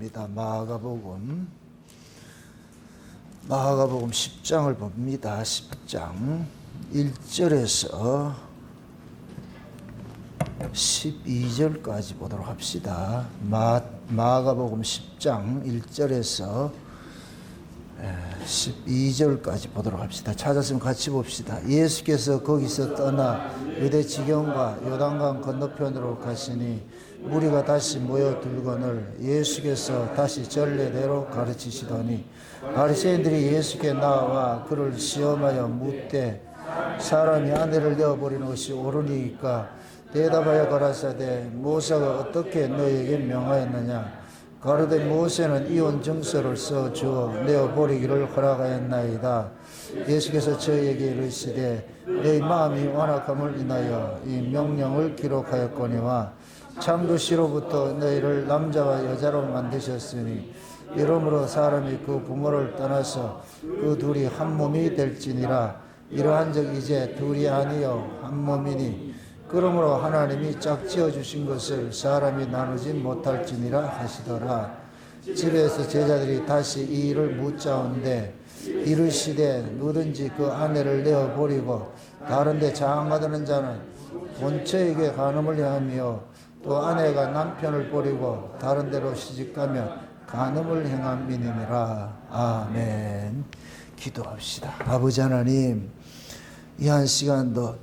봅니다. 마가복음 10장을 봅니다. 10장 1절에서 12절까지 보도록 합시다. 마가복음 10장 1절에서 12절까지 보도록 합시다. 찾았으면 같이 봅시다. 예수께서 거기서 떠나 유대 지경과 요단강 건너편으로 가시니 무리가 다시 모여들거늘 예수께서 다시 전례대로 가르치시더니 바리새인들이 예수께 나와 그를 시험하여 묻되 사람이 아내를 내어버리는 것이 옳으니까 대답하여 가라사대 모세가 어떻게 너에게 명하였느냐 가로되 모세는 이혼 증서를 써 주어 내어버리기를 허락하였나이다. 예수께서 저희에게 이르시되 너희 마음이 완악함을 인하여 이 명령을 기록하였거니와 창조시로부터 너희를 남자와 여자로 만드셨으니 이러므로 사람이 그 부모를 떠나서 그 둘이 한 몸이 될지니라. 이러한 적 이제 둘이 아니요 한 몸이니 그러므로 하나님이 짝지어 주신 것을 사람이 나누지 못할지니라 하시더라. 집에서 제자들이 다시 이 일을 묻자온데 이르시되 누든지 그 아내를 내어버리고 다른 데 장가드는 자는 본처에게 간음을 행하며 또 아내가 남편을 버리고 다른 데로 시집가면 간음을 행함이니라. 아멘. 기도합시다. 아버지 하나님, 이 한 시간도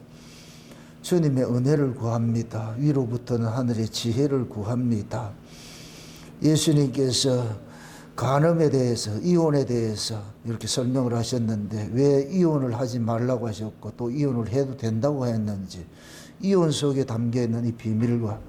주님의 은혜를 구합니다. 위로부터는 하늘의 지혜를 구합니다. 예수님께서 간음에 대해서, 이혼에 대해서 이렇게 설명을 하셨는데 왜 이혼을 하지 말라고 하셨고 또 이혼을 해도 된다고 했는지, 이혼 속에 담겨있는 이 비밀과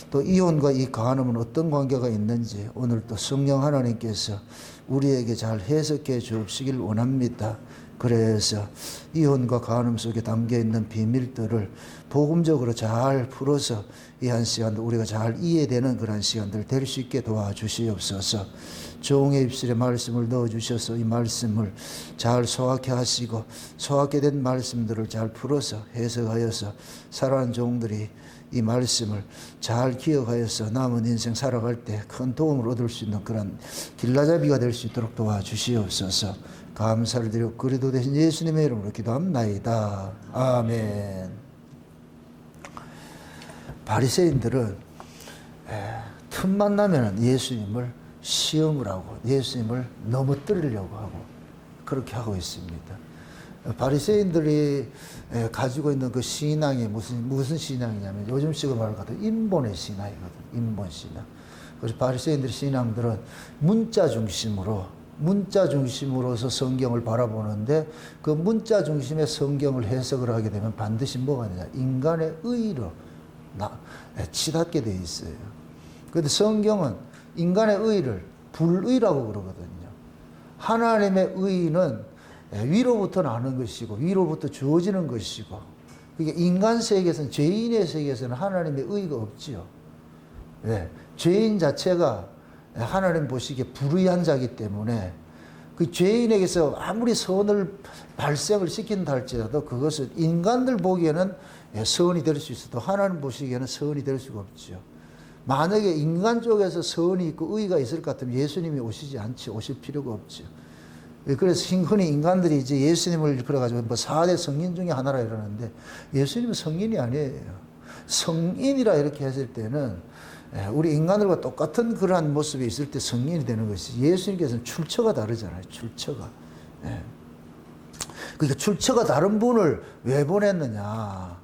또 이혼과 이 간음은 어떤 관계가 있는지 오늘 또 성령 하나님께서 우리에게 잘 해석해 주시길 원합니다. 그래서 이혼과 간음 속에 담겨있는 비밀들을 복음적으로 잘 풀어서 이 한 시간도 우리가 잘 이해되는 그런 시간들 될 수 있게 도와주시옵소서. 종의 입술에 말씀을 넣어주셔서 이 말씀을 잘 소화케 하시고 소화케 된 말씀들을 잘 풀어서 해석하여서 살아가는 종들이 이 말씀을 잘 기억하여서 남은 인생 살아갈 때 큰 도움을 얻을 수 있는 그런 길라잡이가 될 수 있도록 도와주시옵소서. 감사를 드리고 그리도 되신 예수님의 이름으로 기도합나이다. 아멘. 바리새인들은 틈만 나면 예수님을 시험을 하고 예수님을 넘어뜨리려고 하고 그렇게 하고 있습니다. 바리새인들이 가지고 있는 그 신앙이 무슨 신앙이냐면 요즘식으로 말하거든 인본의 신앙이거든. 인본 신앙. 그래서 바리새인들의 신앙들은 문자 중심으로서 성경을 바라보는데 그 문자 중심의 성경을 해석을 하게 되면 반드시 뭐가 되냐 인간의 의로 치닫게 돼 있어요. 그런데 성경은 인간의 의를 불의라고 그러거든요. 하나님의 의는 위로부터 나는 것이고 위로부터 주어지는 것이고, 그게 인간 세계에서는, 죄인의 세계에서는 하나님의 의가 없지요. 네. 죄인 자체가 하나님 보시기에 불의한 자이기 때문에 그 죄인에게서 아무리 선을 발생을 시킨다 할지라도 그것은 인간들 보기에는 선이 될 수 있어도 하나님 보시기에는 선이 될 수가 없죠. 만약에 인간 쪽에서 선이 있고 의가 있을 것 같으면 예수님이 오시지 않지, 오실 필요가 없죠. 그래서 흔히 인간들이 이제 예수님을 그래가지고 뭐 4대 성인 중에 하나라 이러는데 예수님은 성인이 아니에요. 성인이라 이렇게 했을 때는 우리 인간들과 똑같은 그러한 모습이 있을 때 성인이 되는 것이, 예수님께서는 출처가 다르잖아요. 출처가. 그러니까 출처가 다른 분을 왜 보냈느냐.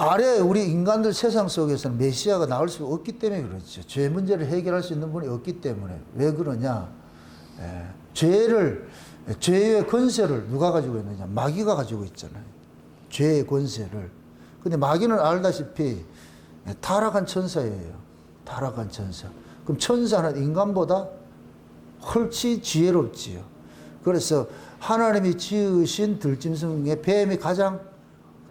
아래 우리 인간들 세상 속에서는 메시아가 나올 수 없기 때문에 그렇죠. 죄 문제를 해결할 수 있는 분이 없기 때문에. 왜 그러냐. 죄의 권세를 누가 가지고 있느냐. 마귀가 가지고 있잖아요. 죄의 권세를. 근데 마귀는 알다시피 타락한 천사예요. 타락한 천사. 그럼 천사는 인간보다 훨씬 지혜롭지요. 그래서 하나님이 지으신 들짐승의 뱀이 가장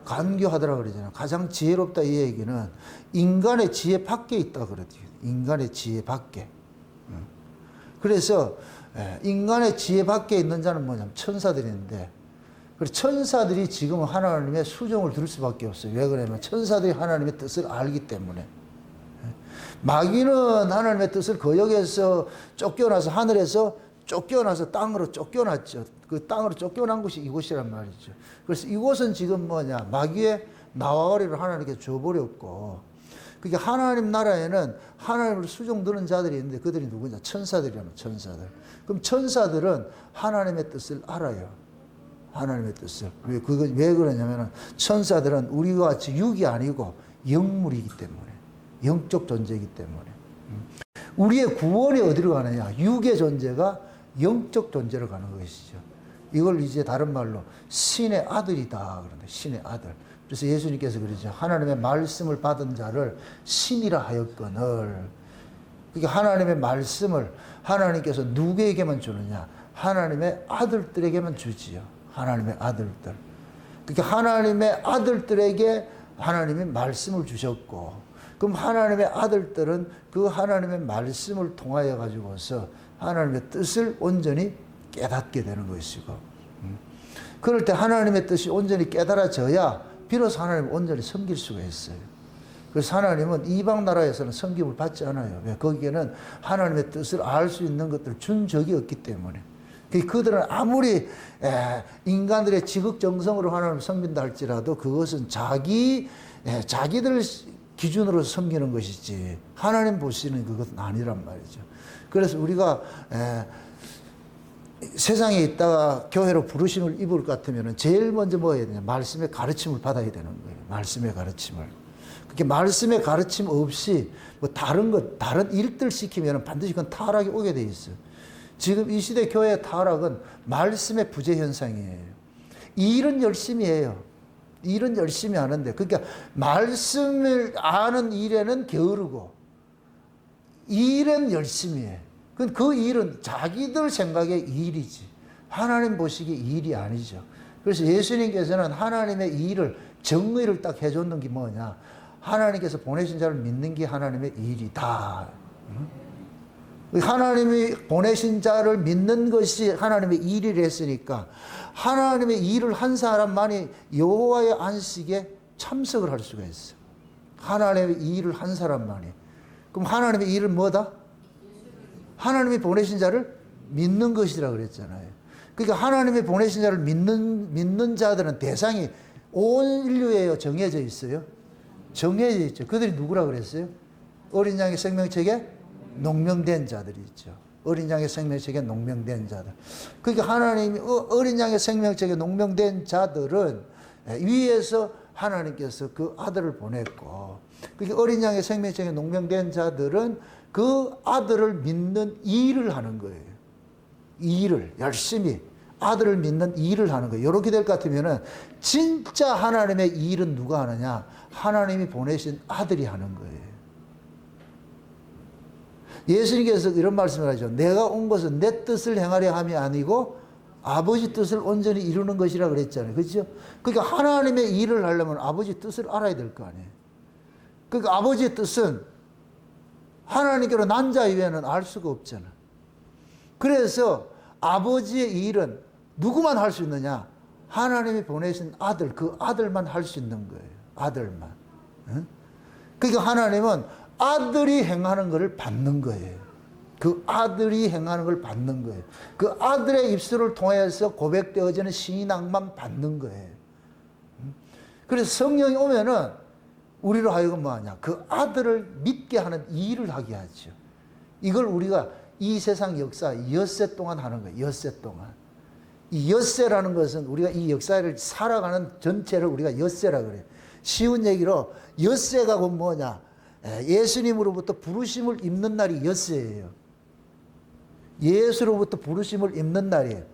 간교하더라 그러잖아요. 가장 지혜롭다 이 얘기는 인간의 지혜 밖에 있다 그러죠. 인간의 지혜 밖에. 그래서 인간의 지혜 밖에 있는 자는 뭐냐면 천사들인데, 그래서 천사들이 지금 하나님의 수종을 들을 수밖에 없어요. 왜 그러냐면 천사들이 하나님의 뜻을 알기 때문에. 마귀는 하나님의 뜻을 거역해서 쫓겨나서 하늘에서 쫓겨나서 땅으로 쫓겨났죠. 그 땅으로 쫓겨난 곳이 이곳이란 말이죠. 그래서 이곳은 지금 뭐냐, 마귀의 나와가리를 하나님께 줘버렸고, 그게 하나님 나라에는 하나님으로 수종드는 자들이 있는데 그들이 누구냐? 천사들이라면 천사들. 그럼 천사들은 하나님의 뜻을 알아요. 하나님의 뜻을. 왜 그러냐면 천사들은 우리와 같이 육이 아니고 영물이기 때문에, 영적 존재이기 때문에. 우리의 구원이 어디로 가느냐? 육의 존재가 영적 존재로 가는 것이죠. 이걸 이제 다른 말로 신의 아들이다 그런데, 신의 아들. 그래서 예수님께서 그러죠. 하나님의 말씀을 받은 자를 신이라 하였거늘. 그러니까 하나님의 말씀을 하나님께서 누구에게만 주느냐? 하나님의 아들들에게만 주지요. 하나님의 아들들. 그러니까 하나님의 아들들에게 하나님이 말씀을 주셨고, 그럼 하나님의 아들들은 그 하나님의 말씀을 통하여 가지고서 하나님의 뜻을 온전히 깨닫게 되는 것이고, 그럴 때 하나님의 뜻이 온전히 깨달아져야 비로소 하나님을 온전히 섬길 수가 있어요. 그래서 하나님은 이방 나라에서는 섬김을 받지 않아요. 왜? 거기에는 하나님의 뜻을 알 수 있는 것들을 준 적이 없기 때문에. 그들은 아무리 인간들의 지극정성으로 하나님을 섬긴다 할지라도 그것은 자기들 기준으로 섬기는 것이지 하나님 보시는 그것은 아니란 말이죠. 그래서 우리가 세상에 있다가 교회로 부르심을 입을 것 같으면 제일 먼저 뭐 해야 되냐? 말씀의 가르침을 받아야 되는 거예요. 말씀의 가르침을. 그렇게 말씀의 가르침 없이 뭐 다른 일들 시키면 반드시 그건 타락이 오게 돼 있어요. 지금 이 시대 교회의 타락은 말씀의 부재 현상이에요. 일은 열심히 해요. 일은 열심히 하는데, 그러니까 말씀을 아는 일에는 게으르고 일은 열심히 해. 그 일은 자기들 생각의 일이지 하나님 보시기에 일이 아니죠. 그래서 예수님께서는 하나님의 일을, 정의를 딱 해줬는 게 뭐냐? 하나님께서 보내신 자를 믿는 게 하나님의 일이다. 하나님이 보내신 자를 믿는 것이 하나님의 일이라 했으니까 하나님의 일을 한 사람만이 여호와의 안식에 참석을 할 수가 있어요. 하나님의 일을 한 사람만이. 그럼 하나님의 일은 뭐다? 하나님이 보내신 자를 믿는 것이라 그랬잖아요. 그러니까 하나님이 보내신 자를 믿는 자들은 대상이 온 인류에 정해져 있어요. 정해져 있죠. 그들이 누구라 그랬어요? 어린 양의 생명책에 농명된 자들이 있죠. 어린 양의 생명책에 농명된 자들. 그러니까 하나님이 어린 양의 생명책에 농명된 자들은 위에서 하나님께서 그 아들을 보냈고, 그러니까 어린 양의 생명책에 농명된 자들은 그 아들을 믿는 일을 하는 거예요. 일을 열심히 아들을 믿는 일을 하는 거예요. 이렇게 될 것 같으면은 진짜 하나님의 일은 누가 하느냐? 하나님이 보내신 아들이 하는 거예요. 예수님께서 이런 말씀을 하죠. 내가 온 것은 내 뜻을 행하려 함이 아니고 아버지 뜻을 온전히 이루는 것이라 그랬잖아요. 그렇죠? 그러니까 하나님의 일을 하려면 아버지 뜻을 알아야 될 거 아니에요. 그러니까 아버지의 뜻은 하나님께로 난 자 이외에는 알 수가 없잖아. 그래서 아버지의 일은 누구만 할 수 있느냐? 하나님이 보내신 아들, 그 아들만 할 수 있는 거예요. 아들만. 응? 그러니까 하나님은 아들이 행하는 것을 받는 거예요. 그 아들이 행하는 걸 받는 거예요. 그 아들의 입술을 통해서 고백되어지는 신앙만 받는 거예요. 그래서 성령이 오면은 우리로 하여금 뭐하냐? 그 아들을 믿게 하는 일을 하게 하죠. 이걸 우리가 이 세상 역사 엿새 동안 하는 거예요. 엿새 동안. 이 엿새라는 것은 우리가 이 역사를 살아가는 전체를 우리가 엿새라 그래요. 쉬운 얘기로 엿새가 곧 뭐냐? 예수님으로부터 부르심을 입는 날이 엿새예요. 예수로부터 부르심을 입는 날이에요.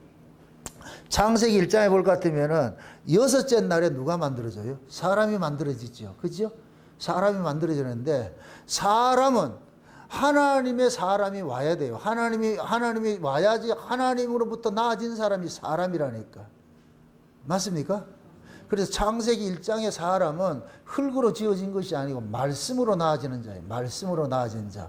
창세기 1장에 볼 것 같으면은 여섯째 날에 누가 만들어져요? 사람이 만들어지죠. 그죠? 사람이 만들어지는데 사람은 하나님의 사람이 와야 돼요. 하나님이 와야지 하나님으로부터 나아진 사람이 사람이라니까. 맞습니까? 그래서 창세기 1장의 사람은 흙으로 지어진 것이 아니고 말씀으로 나아지는 자예요. 말씀으로 나아진 자.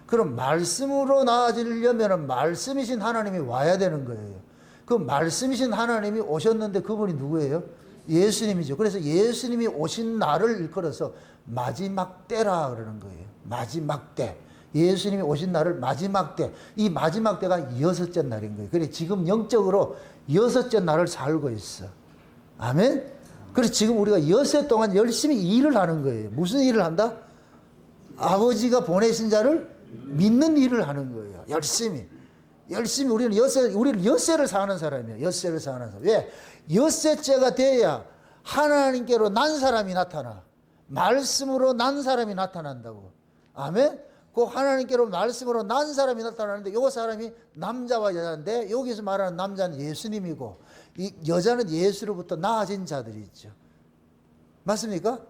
그럼 말씀으로 나아지려면 말씀이신 하나님이 와야 되는 거예요. 그 말씀이신 하나님이 오셨는데 그분이 누구예요? 예수님이죠. 그래서 예수님이 오신 날을 일컬어서 마지막 때라 그러는 거예요. 마지막 때. 예수님이 오신 날을 마지막 때. 이 마지막 때가 여섯째 날인 거예요. 그래 지금 영적으로 여섯째 날을 살고 있어. 아멘? 그래서 지금 우리가 여섯 동안 열심히 일을 하는 거예요. 무슨 일을 한다? 아버지가 보내신 자를 믿는 일을 하는 거예요. 열심히. 열심히 우리는 엿새를 사는 사람이에요. 엿새를 사는 사람. 왜? 엿새째가 돼야 하나님께로 난 사람이 나타나. 말씀으로 난 사람이 나타난다고. 아멘? 그 하나님께로 말씀으로 난 사람이 나타나는데 이 사람이 남자와 여자인데 여기서 말하는 남자는 예수님이고 이 여자는 예수로부터 나아진 자들이 있죠. 맞습니까?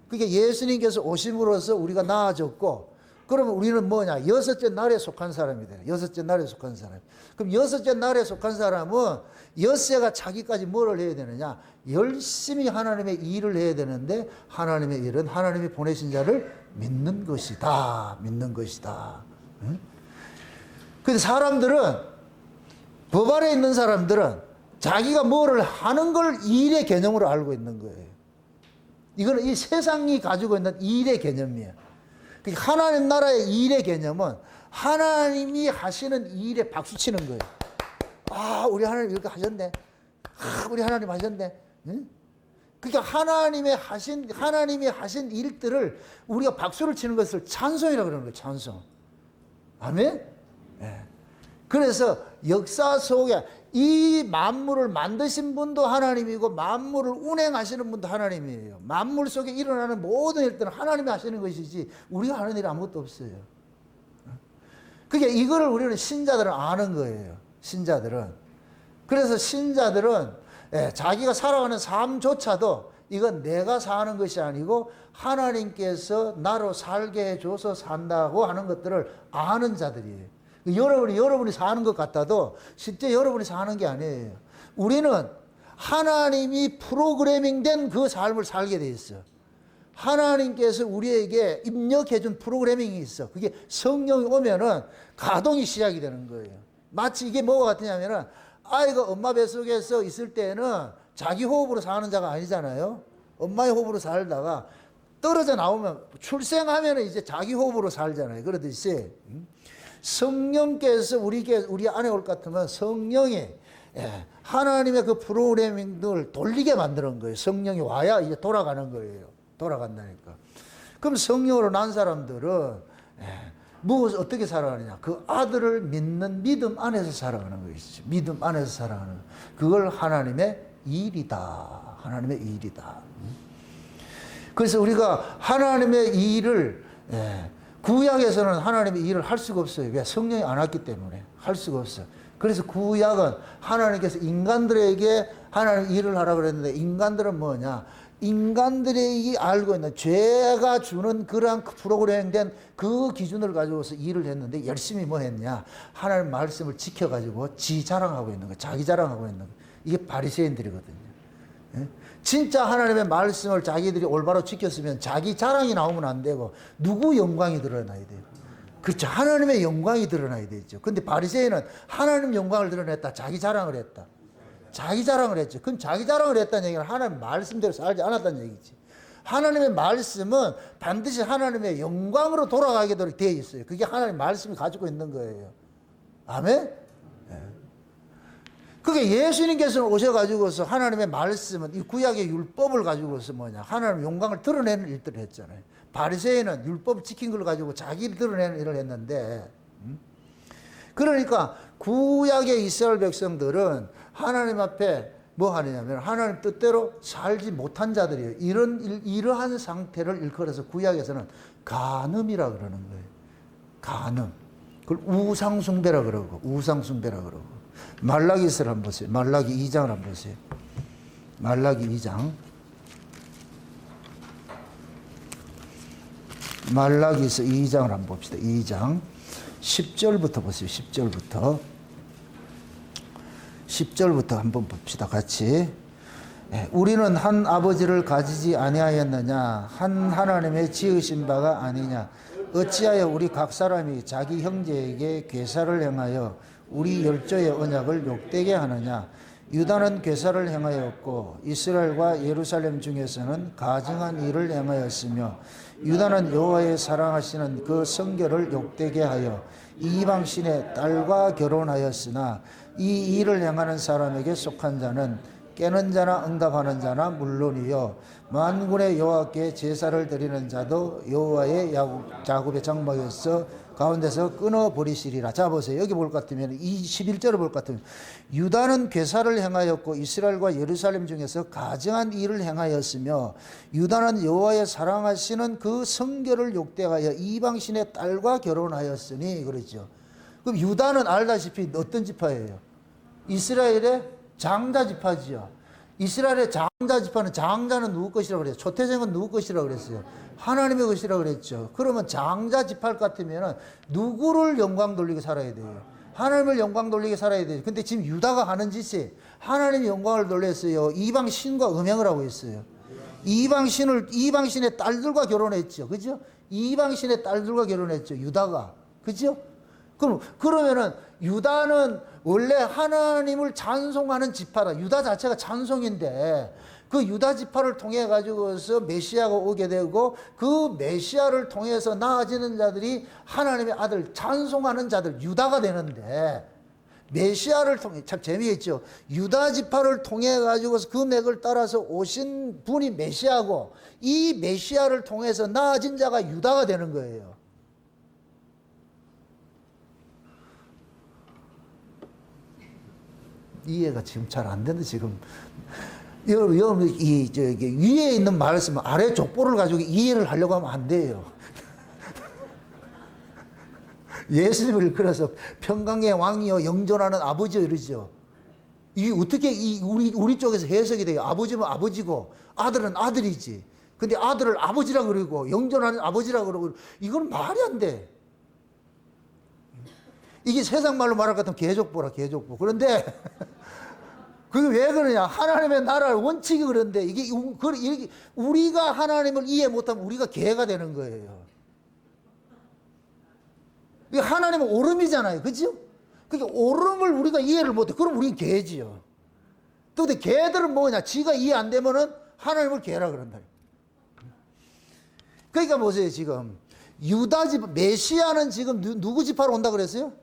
그게 예수님께서 오심으로써 우리가 나아졌고 그러면 우리는 뭐냐? 여섯째 날에 속한 사람이 돼요. 여섯째 날에 속한 사람. 그럼 여섯째 날에 속한 사람은 엿새가 자기까지 뭐를 해야 되느냐? 열심히 하나님의 일을 해야 되는데 하나님의 일은 하나님이 보내신 자를 믿는 것이다. 믿는 것이다. 응? 근데 사람들은 법 아래 있는 사람들은 자기가 뭐를 하는 걸 일의 개념으로 알고 있는 거예요. 이거는 이 세상이 가지고 있는 일의 개념이에요. 하나님 나라의 일의 개념은 하나님이 하시는 일에 박수 치는 거예요. 아, 우리 하나님 이렇게 하셨네. 아, 우리 하나님 하셨네. 응? 그러니까 하나님이 하신 일들을 우리가 박수를 치는 것을 찬송이라고 그러는 거예요. 찬송. 아멘? 네. 그래서 역사 속에 이 만물을 만드신 분도 하나님이고 만물을 운행하시는 분도 하나님이에요. 만물 속에 일어나는 모든 일들은 하나님이 하시는 것이지 우리가 하는 일이 아무것도 없어요. 그러니까 이거를 우리는 신자들은 아는 거예요. 신자들은. 그래서 신자들은 자기가 살아가는 삶조차도 이건 내가 사는 것이 아니고 하나님께서 나로 살게 해줘서 산다고 하는 것들을 아는 자들이에요. 여러분이 사는 것 같아도 실제 여러분이 사는 게 아니에요. 우리는 하나님이 프로그래밍된 그 삶을 살게 돼 있어. 하나님께서 우리에게 입력해준 프로그래밍이 있어. 그게 성령이 오면은 가동이 시작이 되는 거예요. 마치 이게 뭐가 같으냐면은 아이가 엄마 뱃속에서 있을 때는 자기 호흡으로 사는 자가 아니잖아요. 엄마의 호흡으로 살다가 떨어져 나오면 출생하면 이제 자기 호흡으로 살잖아요. 그러듯이 성령께서 우리 안에 올 것 같으면 성령이 하나님의 그 프로그래밍을 돌리게 만드는 거예요. 성령이 와야 이제 돌아가는 거예요. 돌아간다니까. 그럼 성령으로 난 사람들은 어떻게 살아가느냐? 그 아들을 믿는 믿음 안에서 살아가는 것이죠. 믿음 안에서 살아가는. 그걸 하나님의 일이다. 하나님의 일이다. 그래서 우리가 하나님의 일을 구약에서는 하나님의 일을 할 수가 없어요. 왜? 성령이 안 왔기 때문에 할 수가 없어요. 그래서 구약은 하나님께서 인간들에게 하나님 일을 하라고 그랬는데 인간들은 뭐냐? 인간들이 알고 있는 죄가 주는 그러한 프로그램된 그 기준을 가지고서 일을 했는데 열심히 뭐 했냐? 하나님 말씀을 지켜가지고 지 자랑하고 있는 거, 자기 자랑하고 있는 거. 이게 바리새인들이거든요. 진짜 하나님의 말씀을 자기들이 올바로 지켰으면 자기 자랑이 나오면 안 되고 누구 영광이 드러나야 돼요? 그렇죠. 하나님의 영광이 드러나야 되죠. 근데 바리새인은 하나님 영광을 드러냈다. 자기 자랑을 했다. 자기 자랑을 했죠. 그럼 자기 자랑을 했다는 얘기는 하나님 말씀대로 살지 않았다는 얘기지. 하나님의 말씀은 반드시 하나님의 영광으로 돌아가게 되어 있어요. 그게 하나님의 말씀이 가지고 있는 거예요. 아멘? 그게 예수님께서는 오셔가지고서 하나님의 말씀은 이 구약의 율법을 가지고서 뭐냐 하나님의 영광을 드러내는 일들을 했잖아요. 바리새인은 율법 지킨 걸 가지고 자기를 드러내는 일을 했는데 그러니까 구약의 이스라엘 백성들은 하나님 앞에 뭐 하느냐면 하나님 뜻대로 살지 못한 자들이에요. 이러한 상태를 일컬어서 구약에서는 간음이라 그러는 거예요. 간음. 그걸 우상숭배라 그러고 우상숭배라 그러고. 말라기서를 한번 보세요. 말라기 2장을 한번 보세요. 말라기 2장. 말라기서 2장을 한번 봅시다. 2장 10절부터 보세요. 10절부터 한번 봅시다. 같이. 우리는 한 아버지를 가지지 아니하였느냐? 한 하나님의 지으신 바가 아니냐? 어찌하여 우리 각 사람이 자기 형제에게 괴사를 행하여 우리 열조의 언약을 욕되게 하느냐? 유다는 괴사를 행하였고 이스라엘과 예루살렘 중에서는 가증한 일을 행하였으며 유다는 여호와의 사랑하시는 그 성결을 욕되게 하여 이방신의 딸과 결혼하였으나 이 일을 행하는 사람에게 속한 자는 깨는 자나 응답하는 자나 물론이요 만군의 여호와께 제사를 드리는 자도 여호와의 자굽의 장막에서 가운데서 끊어버리시리라. 자 보세요. 여기 볼 것 같으면 21절을 볼 것 같으면 유다는 괴사를 행하였고 이스라엘과 예루살렘 중에서 가증한 일을 행하였으며 유다는 여호와의 사랑하시는 그 성결을 욕되하여 이방신의 딸과 결혼하였으니 그러죠. 그럼 유다는 알다시피 어떤 지파예요? 이스라엘의 장자 지파지요. 이스라엘의 장자 지파는 장자는 누구 것이라고 그랬어요? 초태생은 누구 것이라고 그랬어요? 하나님의 것이라고 그랬죠. 그러면 장자 지파 같으면 누구를 영광 돌리게 살아야 돼요? 하나님을 영광 돌리게 살아야 돼요. 근데 지금 유다가 하는 짓이 하나님의 영광을 돌렸어요. 이방 신과 음행을 하고 있어요. 이방신의 딸들과 결혼했죠. 그죠? 이방신의 딸들과 결혼했죠. 유다가. 그죠? 그러면은 유다는 원래 하나님을 찬송하는 지파다. 유다 자체가 찬송인데 그 유다 지파를 통해 가지고서 메시아가 오게 되고 그 메시아를 통해서 나아지는 자들이 하나님의 아들 찬송하는 자들 유다가 되는데 메시아를 통해 참 재미있죠. 유다 지파를 통해 가지고서 그 맥을 따라서 오신 분이 메시아고 이 메시아를 통해서 나아진 자가 유다가 되는 거예요. 이해가 지금 잘 안 되는데 지금 여러분 위에 있는 말씀 아래 족보를 가지고 이해를 하려고 하면 안 돼요. 예수님을 그래서 평강의 왕이요 영존하는 아버지요 이러죠. 이게 어떻게 우리 쪽에서 해석이 돼요? 아버지면 아버지고 아들은 아들이지. 근데 아들을 아버지라 그러고 영존하는 아버지라 그러고 이건 말이 안 돼. 이게 세상 말로 말할 것 같으면 개족보라 개족보. 그런데 그게 왜 그러냐? 하나님의 나라를 원칙이 그런데 이게 우리가 하나님을 이해 못하면 우리가 개가 되는 거예요. 이게 하나님은 오름이잖아요. 그죠? 그러니까 오름을 우리가 이해를 못해. 그럼 우리는 개지요. 또 근데 개들은 뭐냐? 지가 이해 안 되면은 하나님을 개라 그런다. 그러니까 보세요. 지금 유다 지파 메시아는 지금 누구 지파로 온다 그랬어요?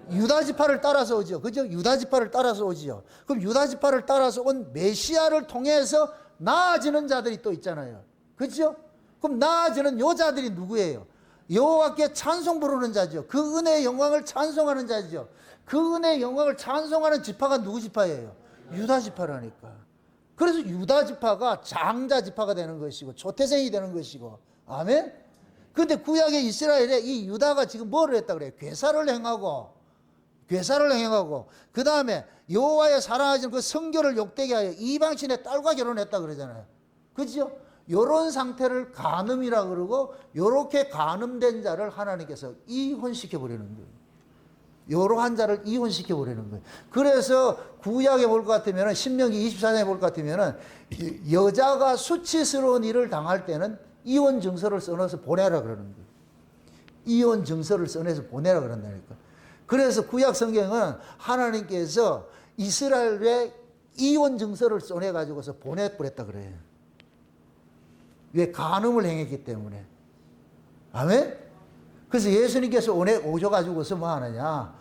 유다 지파를 따라서 오죠. 그죠? 유다 지파를 따라서 오지요. 그럼 유다 지파를 따라서 온 메시아를 통해서 나아지는 자들이 또 있잖아요. 그죠? 그럼 나아지는 요 자들이 누구예요? 여호와께 찬송 부르는 자죠. 그 은혜의 영광을 찬송하는 자죠. 그 은혜의 영광을 찬송하는 지파가 누구 지파예요? 유다 지파라니까. 그래서 유다 지파가 장자 지파가 되는 것이고 초태생이 되는 것이고. 아멘? 근데 구약의 이스라엘에 이 유다가 지금 뭐를 했다 그래요? 괴사를 행하고 그 다음에 여호와의 사랑하시는 그 성결을 욕되게 하여 이방신의 딸과 결혼했다 그러잖아요. 그죠? 요런 상태를 간음이라 그러고 요렇게 간음된 자를 하나님께서 이혼시켜 버리는 거예요. 요러한 자를 이혼시켜 버리는 거예요. 그래서 구약에 볼 것 같으면 신명기 24장에 볼 것 같으면 여자가 수치스러운 일을 당할 때는 이혼 증서를 써내서 보내라 그러는 거예요. 이혼 증서를 써내서 보내라 그런다니까. 그래서 구약 성경은 하나님께서 이스라엘에 이혼 증서를 써내 가지고서 보내버렸다 그래요. 왜? 간음을 행했기 때문에. 아멘? 그래서 예수님께서 오셔가지고서 뭐 하느냐?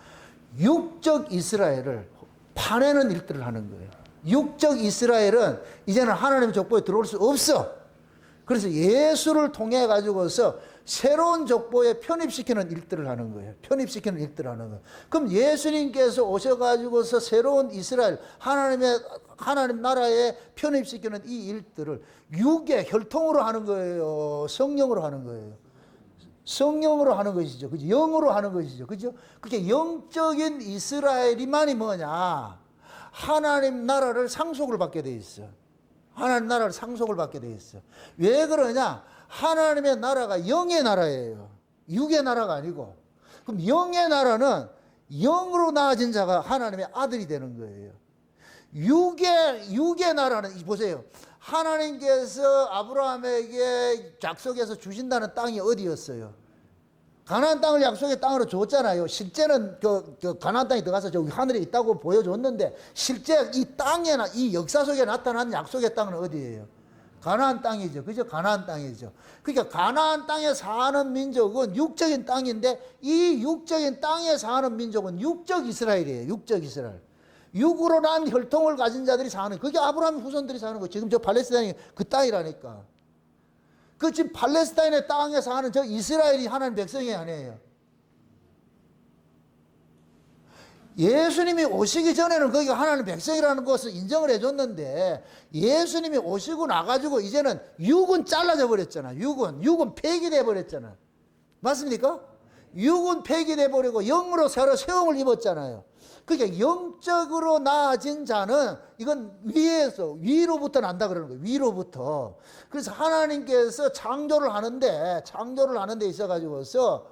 육적 이스라엘을 파내는 일들을 하는 거예요. 육적 이스라엘은 이제는 하나님의 족보에 들어올 수 없어. 그래서 예수를 통해 가지고서 새로운 족보에 편입시키는 일들을 하는 거예요. 편입시키는 일들을 하는 거예요. 그럼 예수님께서 오셔가지고서 새로운 이스라엘, 하나님 나라에 편입시키는 이 일들을 육의 혈통으로 하는 거예요. 성령으로 하는 거예요. 성령으로 하는 것이죠. 그죠? 영으로 하는 것이죠. 그죠? 그게 영적인 이스라엘이만이 뭐냐? 하나님 나라를 상속을 받게 돼 있어. 하나님 나라를 상속을 받게 돼 있어. 왜 그러냐? 하나님의 나라가 영의 나라예요. 육의 나라가 아니고. 그럼 영의 나라는 영으로 나아진 자가 하나님의 아들이 되는 거예요. 육의 나라는 보세요. 하나님께서 아브라함에게 약속해서 주신다는 땅이 어디였어요? 가나안 땅을 약속의 땅으로 줬잖아요. 실제는 그 가나안 땅에 들어가서 저기 하늘에 있다고 보여줬는데 실제 이 땅에나 이 역사 속에 나타난 약속의 땅은 어디예요? 가나안 땅이죠. 그죠? 가나안 땅이죠. 그러니까 가나안 땅에 사는 민족은 육적인 땅인데 이 육적인 땅에 사는 민족은 육적 이스라엘이에요. 육적 이스라엘. 육으로 난 혈통을 가진 자들이 사는, 그게 아브라함 후손들이 사는 거예요. 지금 저 팔레스타인이 그 땅이라니까. 그 지금 팔레스타인의 땅에 사는 저 이스라엘이 하나님 백성이 아니에요. 예수님이 오시기 전에는 거기가 하나님 백성이라는 것을 인정을 해줬는데 예수님이 오시고 나가지고 이제는 육은 잘라져 버렸잖아. 육은 폐기돼 버렸잖아. 맞습니까? 육은 폐기돼 버리고 영으로 새로 세움을 입었잖아요. 그러니까 영적으로 나아진 자는 이건 위로부터 난다 그러는 거예요. 위로부터. 그래서 하나님께서 창조를 하는데 있어가지고서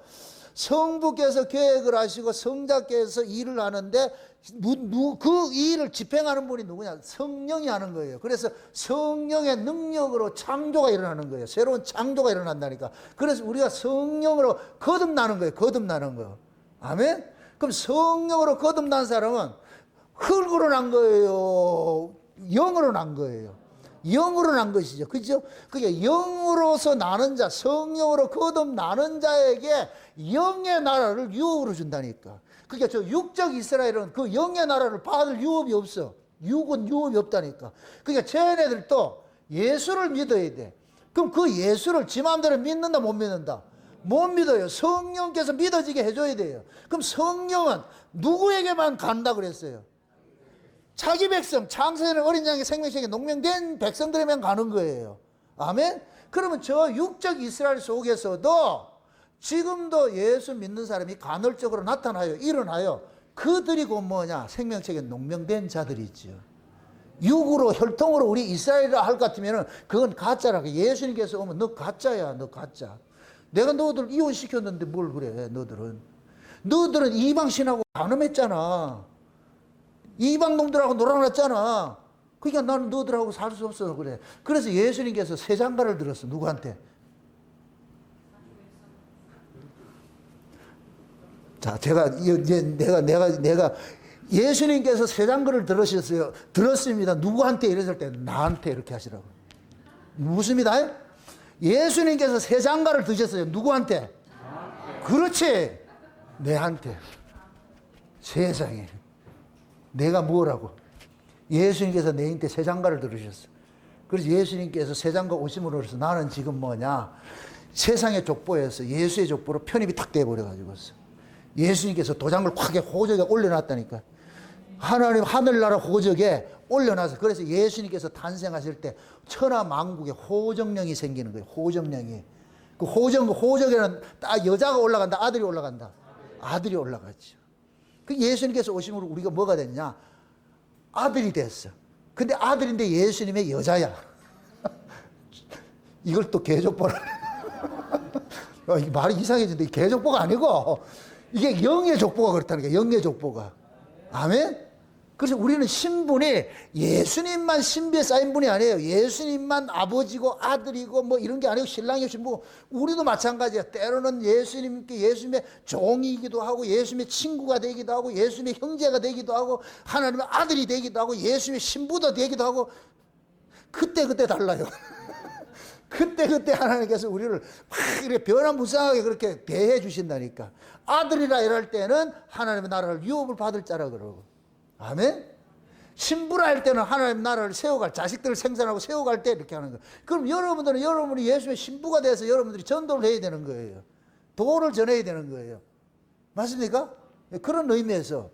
성부께서 계획을 하시고 성자께서 일을 하는데 그 일을 집행하는 분이 누구냐? 성령이 하는 거예요. 그래서 성령의 능력으로 창조가 일어나는 거예요. 새로운 창조가 일어난다니까. 그래서 우리가 성령으로 거듭나는 거예요. 거듭나는 거. 아멘? 그럼 성령으로 거듭난 사람은 흙으로 난 거예요? 영으로 난 거예요? 영으로 난 것이죠. 그죠? 그게 영으로서 나는 자, 성령으로 거듭나는 자에게 영의 나라를 유업으로 준다니까. 그러니까 저 육적 이스라엘은 그 영의 나라를 받을 유업이 없어. 육은 유업이 없다니까. 그러니까 쟤네들도 예수를 믿어야 돼. 그럼 그 예수를 지 마음대로 믿는다, 못 믿는다? 못 믿어요. 성령께서 믿어지게 해줘야 돼요. 그럼 성령은 누구에게만 간다 그랬어요? 자기 백성, 창세는 어린 양의 생명책에 농명된 백성들에만 가는 거예요. 아멘? 그러면 저 육적 이스라엘 속에서도 지금도 예수 믿는 사람이 간헐적으로 나타나요. 일어나요. 그들이 곧 뭐냐? 생명책에 농명된 자들이죠. 육으로, 혈통으로 우리 이스라엘이라 할 것 같으면 그건 가짜라고. 예수님께서 오면 너 가짜야, 너 가짜. 내가 너희들 이혼시켰는데 뭘 그래, 너희들은 이방신하고 간음했잖아. 이방 놈들하고 놀아놨잖아. 그러니까 나는 너희들하고 살 수 없어 그래. 그래서 예수님께서 새 장가를 들었어. 누구한테? 자, 내가 예수님께서 새 장가를 들으셨어요. 들었습니다. 누구한테 이랬을 때 나한테 이렇게 하시라고. 무엇입니다? 예수님께서 새 장가를 드셨어요. 누구한테? 그렇지. 내한테. 세상에. 내가 뭐라고? 예수님께서 내한테 새 장가를 들으셨어. 그래서 예수님께서 새 장가 오심으로써 나는 지금 뭐냐? 세상의 족보에서 예수의 족보로 편입이 탁 돼버려가지고 예수님께서 도장을 확 호적에 올려놨다니까. 하나님 하늘나라 호적에 올려놔서, 그래서 예수님께서 탄생하실 때 천하 만국에 호정령이 생기는 거예요. 호정령이. 그 호적에는 여자가 올라간다, 아들이 올라간다. 아들이 올라갔죠. 그 예수님께서 오심으로 우리가 뭐가 됐냐? 아들이 됐어. 근데 아들인데 예수님의 여자야. 이걸 또 개족보라. 말이 이상해진데 개족보가 아니고 이게 영의 족보가 그렇다는 거야. 영의 족보가. 아멘? 그래서 우리는 신분이 예수님만 신비에 쌓인 분이 아니에요. 예수님만 아버지고 아들이고 뭐 이런 게 아니고 신랑이 신부. 우리도 마찬가지야. 때로는 예수님의 종이기도 하고 예수님의 친구가 되기도 하고 예수님의 형제가 되기도 하고 하나님의 아들이 되기도 하고 예수님의 신부도 되기도 하고 그때 달라요. 그때 하나님께서 우리를 막 이렇게 변화무쌍하게 그렇게 대해 주신다니까. 아들이라 이럴 때는 하나님의 나라를 유업을 받을 자라 그러고. 아멘? 신부라 할 때는 하나님 나라를 세워갈, 자식들을 생산하고 세워갈 때 이렇게 하는 거예요. 그럼 여러분이 예수의 신부가 돼서 여러분들이 전도를 해야 되는 거예요. 도를 전해야 되는 거예요. 맞습니까? 그런 의미에서.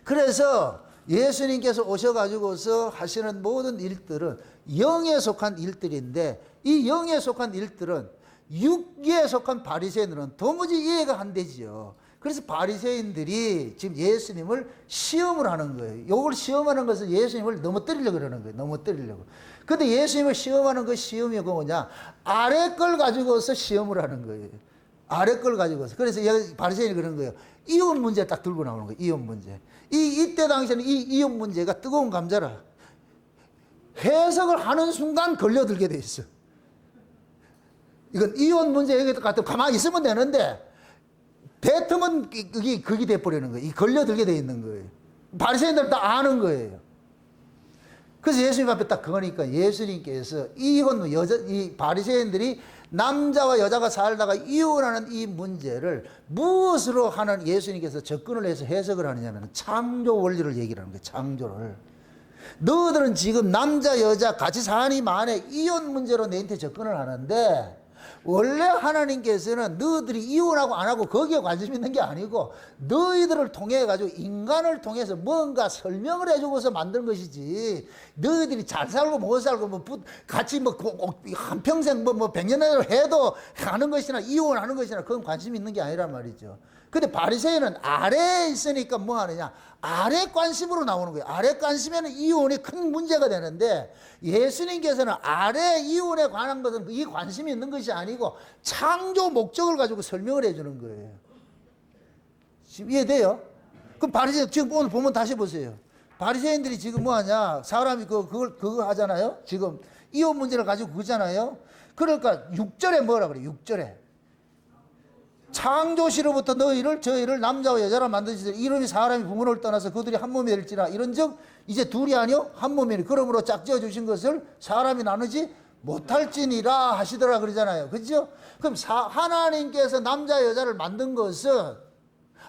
그래서 예수님께서 오셔가지고서 하시는 모든 일들은 영에 속한 일들인데 이 영에 속한 일들은 육에 속한 바리새인들은 도무지 이해가 안 되지요. 그래서 바리새인들이 지금 예수님을 시험을 하는 거예요. 이걸 시험하는 것은 예수님을 넘어뜨리려고 그러는 거예요. 넘어뜨리려고. 근데 예수님을 시험하는 그 시험이 뭐냐? 아래 걸 가지고서 시험을 하는 거예요. 아래 걸 가지고서. 그래서 바리새인이 그러는 거예요. 이혼 문제 딱 들고 나오는 거예요. 이혼 문제. 이때 당시에는 이 이혼 문제가 뜨거운 감자라. 해석을 하는 순간 걸려들게 돼 있어. 이건 이혼 문제 얘기 같으면 가만히 있으면 되는데 대통은 그게 돼버리는 거예요. 걸려들게 돼 있는 거예요. 바리새인들 다 아는 거예요. 그래서 예수님 앞에 딱 그거니까 예수님께서 이혼 여자 이 바리새인들이 남자와 여자가 살다가 이혼하는 이 문제를 무엇으로 하는 예수님께서 접근을 해서 해석을 하느냐면 창조 원리를 얘기를 하는 거예요. 창조를. 너희들은 지금 남자 여자 같이 사니 만에 이혼 문제로 내한테 접근을 하는데 원래 하나님께서는 너희들이 이혼하고 안 하고 거기에 관심 있는 게 아니고 너희들을 통해 가지고 인간을 통해서 뭔가 설명을 해주고서 만든 것이지 너희들이 잘 살고 못 살고 뭐 같이 뭐 한평생 뭐 100년을 해도 하는 것이나 이혼하는 것이나 그건 관심 있는 게 아니란 말이죠. 근데 바리새인은 아래에 있으니까 뭐 하느냐? 아래 관심으로 나오는 거예요. 아래 관심에는 이혼이 큰 문제가 되는데 예수님께서는 아래 이혼에 관한 것은 이 관심이 있는 것이 아니고 창조 목적을 가지고 설명을 해주는 거예요. 지금 이해돼요? 그럼 바리새인 지금 오늘 보면 다시 보세요. 바리새인들이 지금 뭐 하냐? 사람이 그거 하잖아요. 지금 이혼 문제를 가지고 그러잖아요. 그러니까 6절에 뭐라 그래? 6절에. 창조시로부터 저희를 남자와 여자로 만드시되 이름이 사람이 부모를 떠나서 그들이 한 몸이 될지라 이런즉 이제 둘이 아니요 한 몸이니 그러므로 짝지어 주신 것을 사람이 나누지 못할지니라 하시더라 그러잖아요. 그렇죠? 그럼 하나님께서 남자 여자를 만든 것은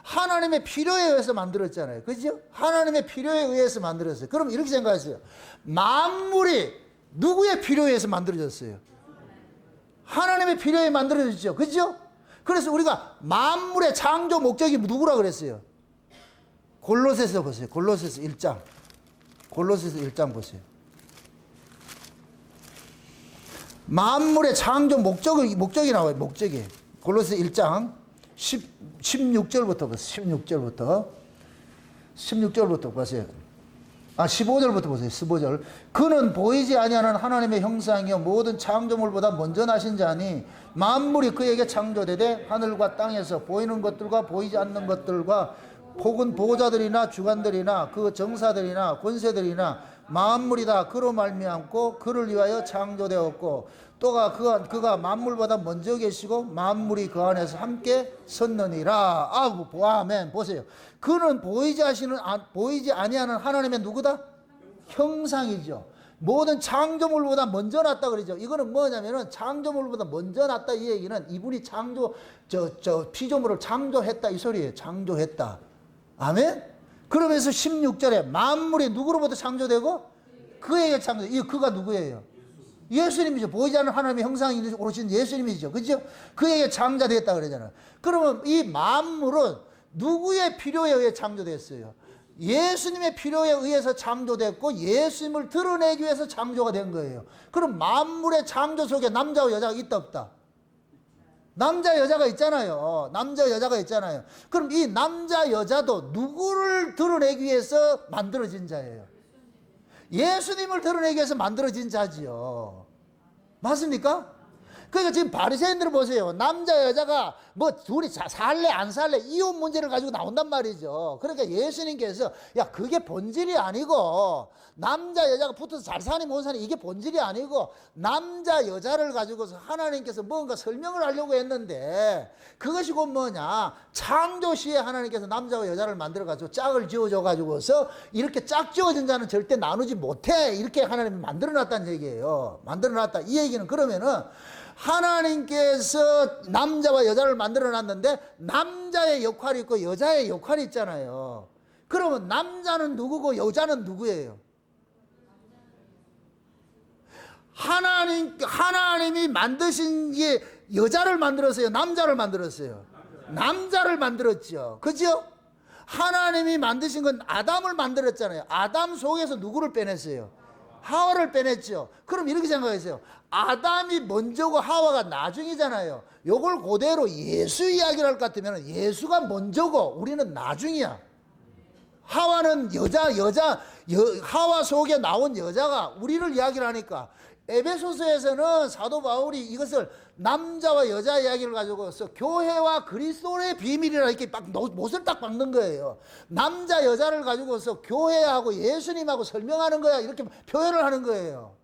하나님의 필요에 의해서 만들었잖아요. 그렇죠? 하나님의 필요에 의해서 만들었어요. 그럼 이렇게 생각하세요. 만물이 누구의 필요에 의해서 만들어졌어요? 하나님의 필요에 만들어졌죠. 그렇죠? 그래서 우리가 만물의 창조 목적이 누구라 그랬어요? 골로새서 보세요. 골로새서 1장. 골로새서 1장 보세요. 만물의 창조 목적이 나와요. 목적이. 골로새 1장 16절부터 보세요. 16절부터 보세요. 15절부터 보세요. 15절. 그는 보이지 아니하는 하나님의 형상이요 모든 창조물보다 먼저 나신 자니 만물이 그에게 창조되되 하늘과 땅에서 보이는 것들과 보이지 않는 것들과 혹은 보호자들이나 주관들이나 그 정사들이나 권세들이나 만물이 다 그로 말미암고 그를 위하여 창조되었고 또가 그가 만물보다 먼저 계시고 만물이 그 안에서 함께 섰느니라. 아멘. 보세요. 그는 보이지 아니하는 하나님의 누구다? 형상이죠. 모든 창조물보다 먼저 났다 그러죠. 이거는 뭐냐면은 창조물보다 먼저 났다 이 얘기는 이분이 피조물을 창조했다 이 소리예요. 창조했다. 아멘. 그러면서 16절에 만물이 누구로부터 창조되고 그에게 창조. 그가 누구예요? 예수님이죠. 보이지 않는 하나님의 형상이 오르신 예수님이죠. 그죠? 그에게 창조됐다 그러잖아요. 그러면 이 만물은 누구의 필요에 의해 창조됐어요? 예수님의 필요에 의해서 창조됐고 예수님을 드러내기 위해서 창조가 된 거예요. 그럼 만물의 창조 속에 남자와 여자가 있다 없다? 남자 여자가 있잖아요. 남자 여자가 있잖아요. 그럼 이 남자 여자도 누구를 드러내기 위해서 만들어진 자예요? 예수님을 드러내기 위해서 만들어진 자지요. 맞습니까? 그러니까 지금 바리새인들을 보세요. 남자 여자가 뭐 둘이 살래 안 살래 이혼 문제를 가지고 나온단 말이죠. 그러니까 예수님께서 야 그게 본질이 아니고 남자 여자가 붙어서 잘 사니 못 사니 이게 본질이 아니고 남자 여자를 가지고서 하나님께서 뭔가 설명을 하려고 했는데 그것이 곧 뭐냐? 창조 시에 하나님께서 남자와 여자를 만들어 가지고 짝을 지어줘 가지고서 이렇게 짝 지어진 자는 절대 나누지 못해 이렇게 하나님이 만들어 놨다는 얘기예요. 만들어 놨다. 이 얘기는 그러면은 하나님께서 남자와 여자를 만들어 놨는데 남자의 역할이 있고 여자의 역할이 있잖아요. 그러면 남자는 누구고 여자는 누구예요? 하나님이 만드신 게 여자를 만들었어요? 남자를 만들었어요? 남자를 만들었죠. 그죠? 하나님이 만드신 건 아담을 만들었잖아요. 아담 속에서 누구를 빼냈어요? 하와를 빼냈죠. 그럼 이렇게 생각하세요. 아담이 먼저고 하와가 나중이잖아요. 요걸 그대로 예수 이야기를 할 것 같으면 예수가 먼저고 우리는 나중이야. 하와는 하와 속에 나온 여자가 우리를 이야기를 하니까 에베소서에서는 사도 바울이 이것을 남자와 여자 이야기를 가지고서 교회와 그리스도의 비밀이라 이렇게 못을 딱 박는 거예요. 남자 여자를 가지고서 교회하고 예수님하고 설명하는 거야 이렇게 표현을 하는 거예요.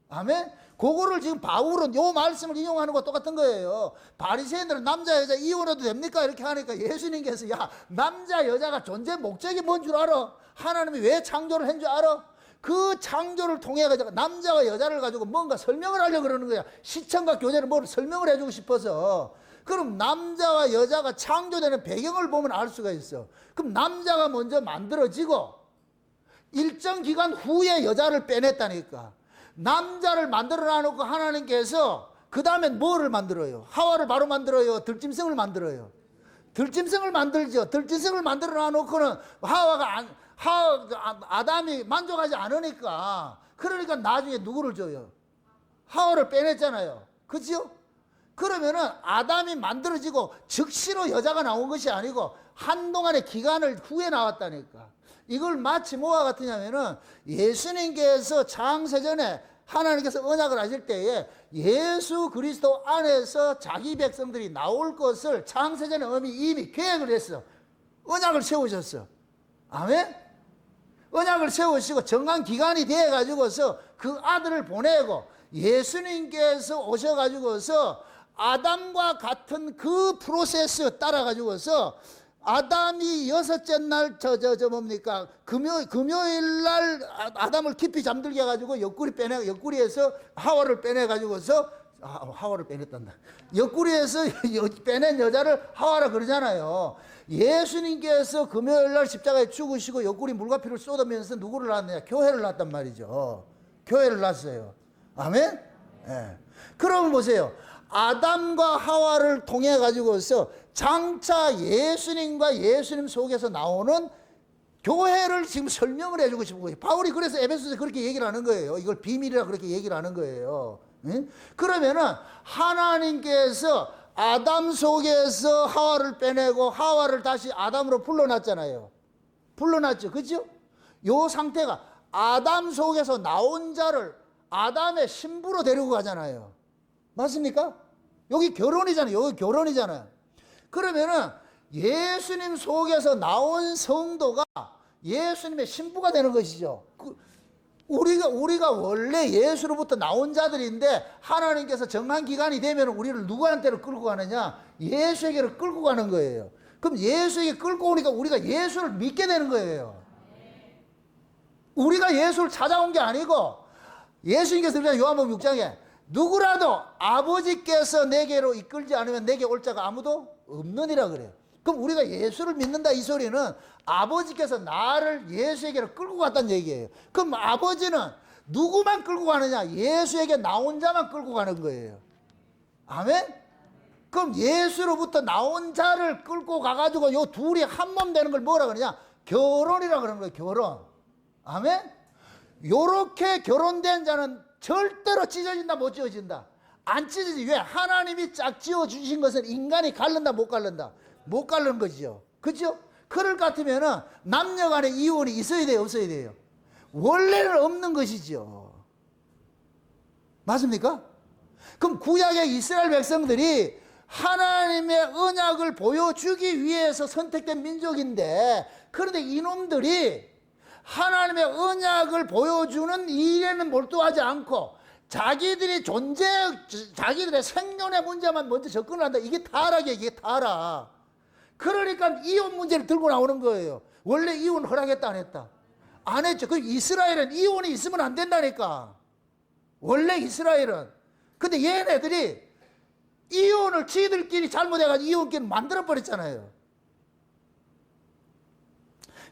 아멘. 그거를 지금 바울은 요 말씀을 인용하는 거 똑같은 거예요. 바리새인들은 남자 여자 이혼해도 됩니까 이렇게 하니까 예수님께서 야 남자 여자가 존재 목적이 뭔 줄 알아? 하나님이 왜 창조를 한 줄 알아? 그 창조를 통해 가지고 남자와 여자를 가지고 뭔가 설명을 하려고 그러는 거야. 시청과 교제를 뭘 설명을 해주고 싶어서. 그럼 남자와 여자가 창조되는 배경을 보면 알 수가 있어. 그럼 남자가 먼저 만들어지고 일정 기간 후에 여자를 빼냈다니까. 남자를 만들어 놔놓고 하나님께서 그 다음에 뭐를 만들어요? 하와를 바로 만들어요? 들짐승을 만들어요? 들짐승을 만들죠. 들짐승을 만들어 놔놓고는 아담이 만족하지 않으니까, 그러니까 나중에 누구를 줘요? 하와를 빼냈잖아요. 그죠? 그러면은 아담이 만들어지고 즉시로 여자가 나온 것이 아니고 한동안의 기간을 후에 나왔다니까. 이걸 마치 뭐와 같으냐면은 예수님께서 창세전에 하나님께서 언약을 하실 때에 예수 그리스도 안에서 자기 백성들이 나올 것을 창세전에 이미 계획을 했어. 언약을 세우셨어. 아멘? 언약을 세우시고 정한 기간이 되어 가지고서 그 아들을 보내고 예수님께서 오셔가지고서 아담과 같은 그 프로세스 따라 가지고서 아담이 여섯째 날 뭡니까 금요일 날 아담을 깊이 잠들게 해가지고 옆구리에서 하와를 빼내 가지고서 하와를 빼냈단다. 옆구리에서 빼낸 여자를 하와라 그러잖아요. 예수님께서 금요일 날 십자가에 죽으시고 옆구리 물과 피를 쏟으면서 누구를 낳았느냐? 교회를 낳았단 말이죠. 교회를 낳았어요. 아멘? 예. 그럼 보세요. 아담과 하와를 통해 가지고서 장차 예수님과 예수님 속에서 나오는 교회를 지금 설명을 해주고 싶은 거예요. 바울이 그래서 에베소서에 그렇게 얘기를 하는 거예요. 이걸 비밀이라 그렇게 얘기를 하는 거예요. 응? 그러면은 하나님께서 아담 속에서 하와를 빼내고 하와를 다시 아담으로 불러놨잖아요. 불러놨죠. 그죠? 요 상태가 아담 속에서 나온 자를 아담의 신부로 데리고 가잖아요. 맞습니까? 여기 결혼이잖아요. 여기 결혼이잖아요. 그러면은 예수님 속에서 나온 성도가 예수님의 신부가 되는 것이죠. 우리가 원래 예수로부터 나온 자들인데 하나님께서 정한 기간이 되면 우리를 누구한테로 끌고 가느냐? 예수에게로 끌고 가는 거예요. 그럼 예수에게 끌고 오니까 우리가 예수를 믿게 되는 거예요. 우리가 예수를 찾아온 게 아니고 예수님께서 요한복음 6장에 누구라도 아버지께서 내게로 이끌지 않으면 내게 올 자가 아무도 없느니라 그래요. 그럼 우리가 예수를 믿는다 이 소리는 아버지께서 나를 예수에게로 끌고 갔다는 얘기예요. 그럼 아버지는 누구만 끌고 가느냐? 예수에게 나온 자만 끌고 가는 거예요. 아멘? 그럼 예수로부터 나온 자를 끌고 가가지고 요 둘이 한 몸 되는 걸 뭐라 그러냐? 결혼이라 그러는 거예요. 결혼. 아멘? 요렇게 결혼된 자는 절대로 찢어진다 못 찢어진다? 안 찢어지지. 왜? 하나님이 짝 지어주신 것은 인간이 갈른다 못 갈른다? 못 갈른 거죠. 그죠? 그럴 것 같으면 남녀 간의 이혼이 있어야 돼요 없어야 돼요? 원래는 없는 것이죠. 맞습니까? 그럼 구약의 이스라엘 백성들이 하나님의 언약을 보여주기 위해서 선택된 민족인데, 그런데 이놈들이 하나님의 언약을 보여주는 일에는 몰두하지 않고 자기들의 생존의 문제만 먼저 접근을 한다. 이게 타락이에요. 이게 타락. 그러니까 이혼 문제를 들고 나오는 거예요. 원래 이혼 허락했다 안 했다? 안 했죠. 그 이스라엘은 이혼이 있으면 안 된다니까. 원래 이스라엘은. 근데 얘네들이 이혼을 지들끼리 잘못해가지고 이혼끼리 만들어버렸잖아요.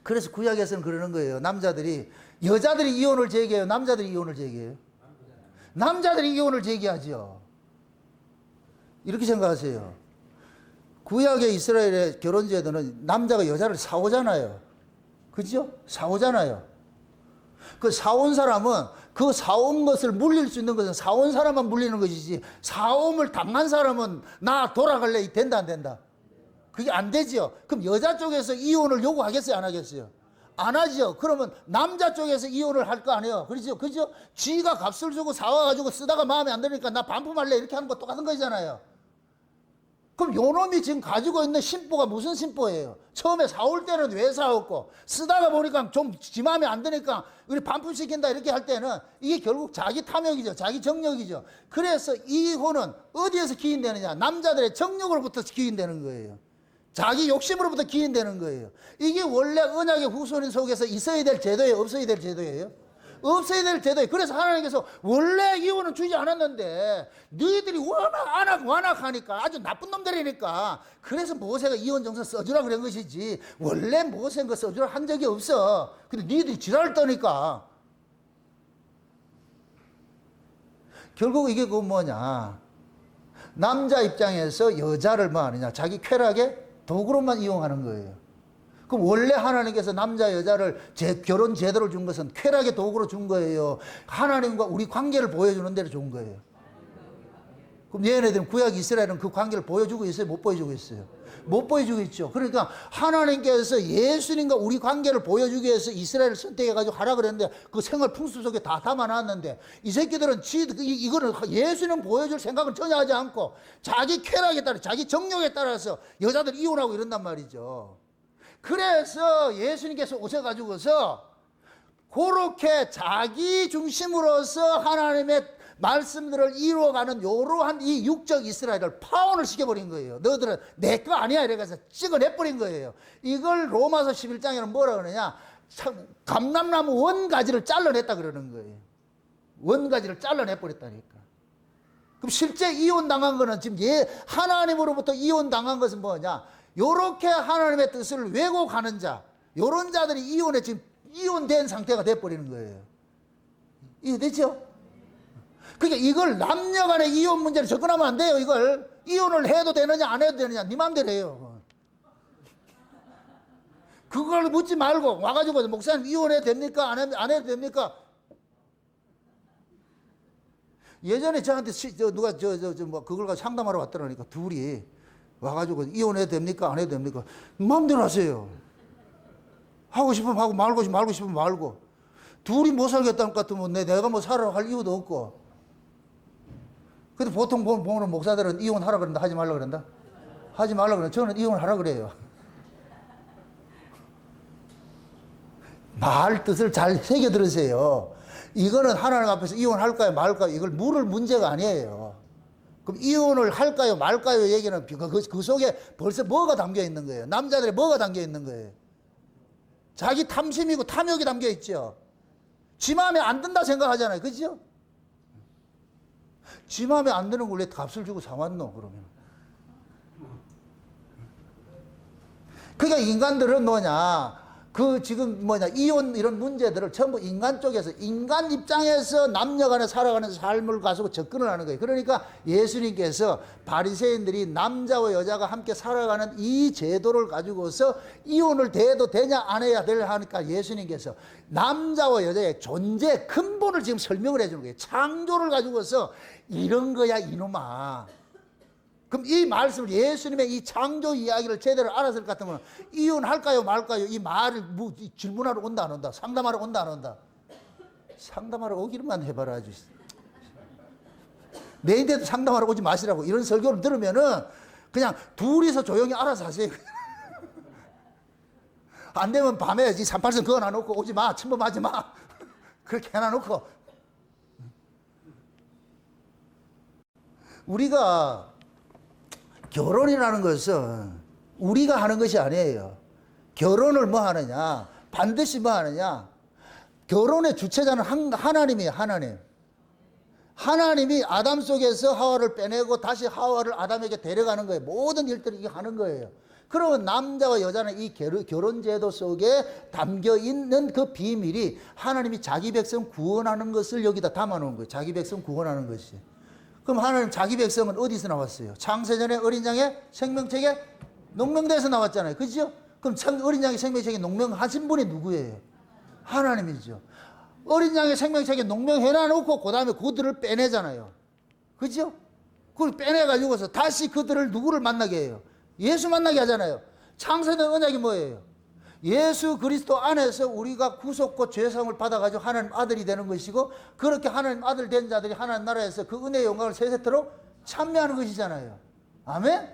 그래서 구약에서는 그러는 거예요. 여자들이 이혼을 제기해요? 남자들이 이혼을 제기해요? 남자들이 이혼을 제기하죠. 이렇게 생각하세요. 구약의 이스라엘의 결혼제도는 남자가 여자를 사오잖아요. 그죠? 사오잖아요. 그 사온 사람은 그 사온 것을 물릴 수 있는 것은 사온 사람만 물리는 것이지, 사옴을 당한 사람은 나 돌아갈래 된다 안 된다? 그게 안 되죠. 그럼 여자 쪽에서 이혼을 요구하겠어요 안 하겠어요? 안 하죠. 그러면 남자 쪽에서 이혼을 할 거 아니에요. 그렇죠? 그죠? 쥐가 값을 주고 사와가지고 쓰다가 마음에 안 드니까 나 반품할래 이렇게 하는 거 똑같은 거잖아요. 그럼 요놈이 지금 가지고 있는 심보가 무슨 심보예요? 처음에 사올 때는 왜 사왔고, 쓰다가 보니까 좀 지 마음에 안 드니까 우리 반품시킨다 이렇게 할 때는 이게 결국 자기 탐욕이죠. 자기 정욕이죠. 그래서 이혼은 어디에서 기인되느냐? 남자들의 정욕으로부터 기인되는 거예요. 자기 욕심으로부터 기인되는 거예요. 이게 원래 언약의 후손인 속에서 있어야 될 제도예요? 없어야 될 제도예요? 없어야 될 제도예요. 그래서 하나님께서 원래 이혼은 주지 않았는데 너희들이 워낙 완악하니까 아주 나쁜 놈들이니까 그래서 모세가 이혼 정서 써주라 그런 것이지 원래 모세는 그 써주라 한 적이 없어. 근데 너희들이 지랄을 떠니까 결국 이게 그 뭐냐, 남자 입장에서 여자를 뭐 하느냐, 자기 쾌락에 도구로만 이용하는 거예요. 그럼 원래 하나님께서 남자 여자를 결혼 제도를 준 것은 쾌락의 도구로 준 거예요, 하나님과 우리 관계를 보여주는 데로 준 거예요? 그럼 얘네들은 구약 이스라엘은 그 관계를 보여주고 있어요? 못 보여주고 있어요? 못 보여주고 있죠. 그러니까 하나님께서 예수님과 우리 관계를 보여주기 위해서 이스라엘을 선택해가지고 하라 그랬는데 그 생활 풍습 속에 다 담아놨는데 이 새끼들은 이거를 예수님 보여줄 생각을 전혀 하지 않고 자기 쾌락에 따라 자기 정욕에 따라서 여자들 이혼하고 이런단 말이죠. 그래서 예수님께서 오셔가지고서 그렇게 자기 중심으로서 하나님의 말씀들을 이루어가는 이러한 이 육적 이스라엘을 파혼을 시켜버린 거예요. 너희들은 내 거 아니야 이래서 찍어내버린 거예요. 이걸 로마서 11장에는 뭐라 그러냐, 감람나무 원가지를 잘라냈다 그러는 거예요. 원가지를 잘라내버렸다니까. 그럼 실제 이혼당한 거는 지금 하나님으로부터 이혼당한 것은 뭐냐, 요렇게 하나님의 뜻을 왜곡하는 자, 요런 자들이 이혼에 지금 이혼된 상태가 돼버리는 거예요. 이해되죠? 그러니까 이걸 남녀 간의 이혼 문제를 접근하면 안 돼요. 이걸 이혼을 해도 되느냐 안 해도 되느냐 네 맘대로 해요. 그걸 묻지 말고 와가지고 목사님 이혼해도 됩니까 안 해도 됩니까? 예전에 저한테 누가 뭐 그걸 가지고 상담하러 왔더라니까 둘이 와가지고 이혼해도 됩니까 안 해도 됩니까? 마음대로 하세요. 하고 싶으면 하고 말고 싶으면 말고. 둘이 못 살겠다는 것 같으면 내가 뭐 살아라 할 이유도 없고. 근데 보통 보는 목사들은 이혼하라 그런다, 하지 말라 그런다? 하지 말라 그런다. 저는 이혼하라 그래요. 말 뜻을 잘 새겨 들으세요. 이거는 하나님 앞에서 이혼할까요 말까요 이걸 물을 문제가 아니에요. 그럼 이혼을 할까요 말까요 얘기는 그 속에 벌써 뭐가 담겨 있는 거예요? 남자들의 뭐가 담겨 있는 거예요? 자기 탐심이고 탐욕이 담겨 있죠. 지 마음에 안 든다 생각하잖아요. 그죠? 지 마음에 안 드는 걸 왜 값을 주고 사왔노 그러면? 그러니까 인간들은 뭐냐, 지금 이혼 이런 문제들을 전부 인간 쪽에서, 인간 입장에서 남녀 간에 살아가는 삶을 가지고 접근을 하는 거예요. 그러니까 예수님께서 바리새인들이 남자와 여자가 함께 살아가는 이 제도를 가지고서 이혼을 해도 되냐 안 해야 될 하니까 예수님께서 남자와 여자의 존재 근본을 지금 설명을 해주는 거예요. 창조를 가지고서 이런 거야 이놈아. 그럼 이 말씀을, 예수님의 이 창조 이야기를 제대로 알았을 것 같으면 이혼할까요 말까요 이 말을 질문하러 온다 안 온다? 상담하러 온다 안 온다? 상담하러 오기만 해봐라. 아주 내인데도 상담하러 오지 마시라고 이런 설교를 들으면은 그냥 둘이서 조용히 알아서 하세요. 안 되면 밤에 이 38선 그어놔놓고 오지 마, 침범하지 마, 그렇게 해놔놓고. 우리가 결혼이라는 것은 우리가 하는 것이 아니에요. 결혼을 뭐 하느냐, 반드시 뭐 하느냐, 결혼의 주체자는 하나님이에요. 하나님이 아담 속에서 하와를 빼내고 다시 하와를 아담에게 데려가는 거예요. 모든 일들을 이게 하는 거예요. 그러면 남자와 여자는 이 결혼 제도 속에 담겨 있는 그 비밀이 하나님이 자기 백성 구원하는 것을 여기다 담아 놓은 거예요. 자기 백성 구원하는 것이. 그럼 하나님 자기 백성은 어디서 나왔어요? 창세전에 어린 양의 생명책에 농명돼서 나왔잖아요. 그죠? 그럼 어린 양의 생명책에 농명하신 분이 누구예요? 하나님이죠. 어린 양의 생명책에 농명해놔놓고 그 다음에 그들을 빼내잖아요. 그죠? 그걸 빼내가지고서 다시 그들을 누구를 만나게 해요? 예수 만나게 하잖아요. 창세된 언약이 뭐예요? 예수 그리스도 안에서 우리가 구속과 죄성을 받아가지고 하나님 아들이 되는 것이고, 그렇게 하나님 아들 된 자들이 하나님 나라에서 그 은혜의 영광을 세세토록 참여하는 것이잖아요. 아멘?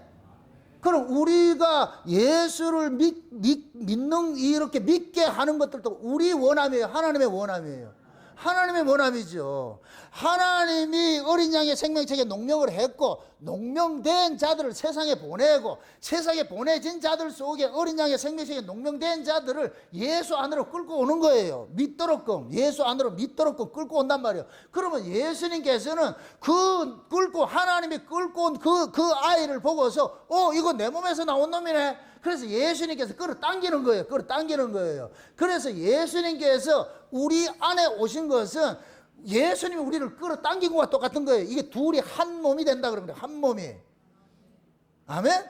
그럼 우리가 예수를 믿는, 이렇게 믿게 하는 것들도 우리 원함이에요? 하나님의 원함이에요? 하나님의 원함이죠. 하나님이 어린 양의 생명책에 농명을 했고 농명된 자들을 세상에 보내고 세상에 보내진 자들 속에 어린 양의 생명식에 농명된 자들을 예수 안으로 끌고 오는 거예요. 믿도록끔 예수 안으로 믿도록끔 끌고 온단 말이에요. 그러면 예수님께서는 그 끌고 하나님이 끌고 온 그 아이를 보고서 이거 내 몸에서 나온 놈이네. 그래서 예수님께서 끌어당기는 거예요. 끌어당기는 거예요. 그래서 예수님께서 우리 안에 오신 것은 예수님이 우리를 끌어당긴 것과 똑같은 거예요. 이게 둘이 한 몸이 된다 그러는 거예요. 한 몸이. 아멘?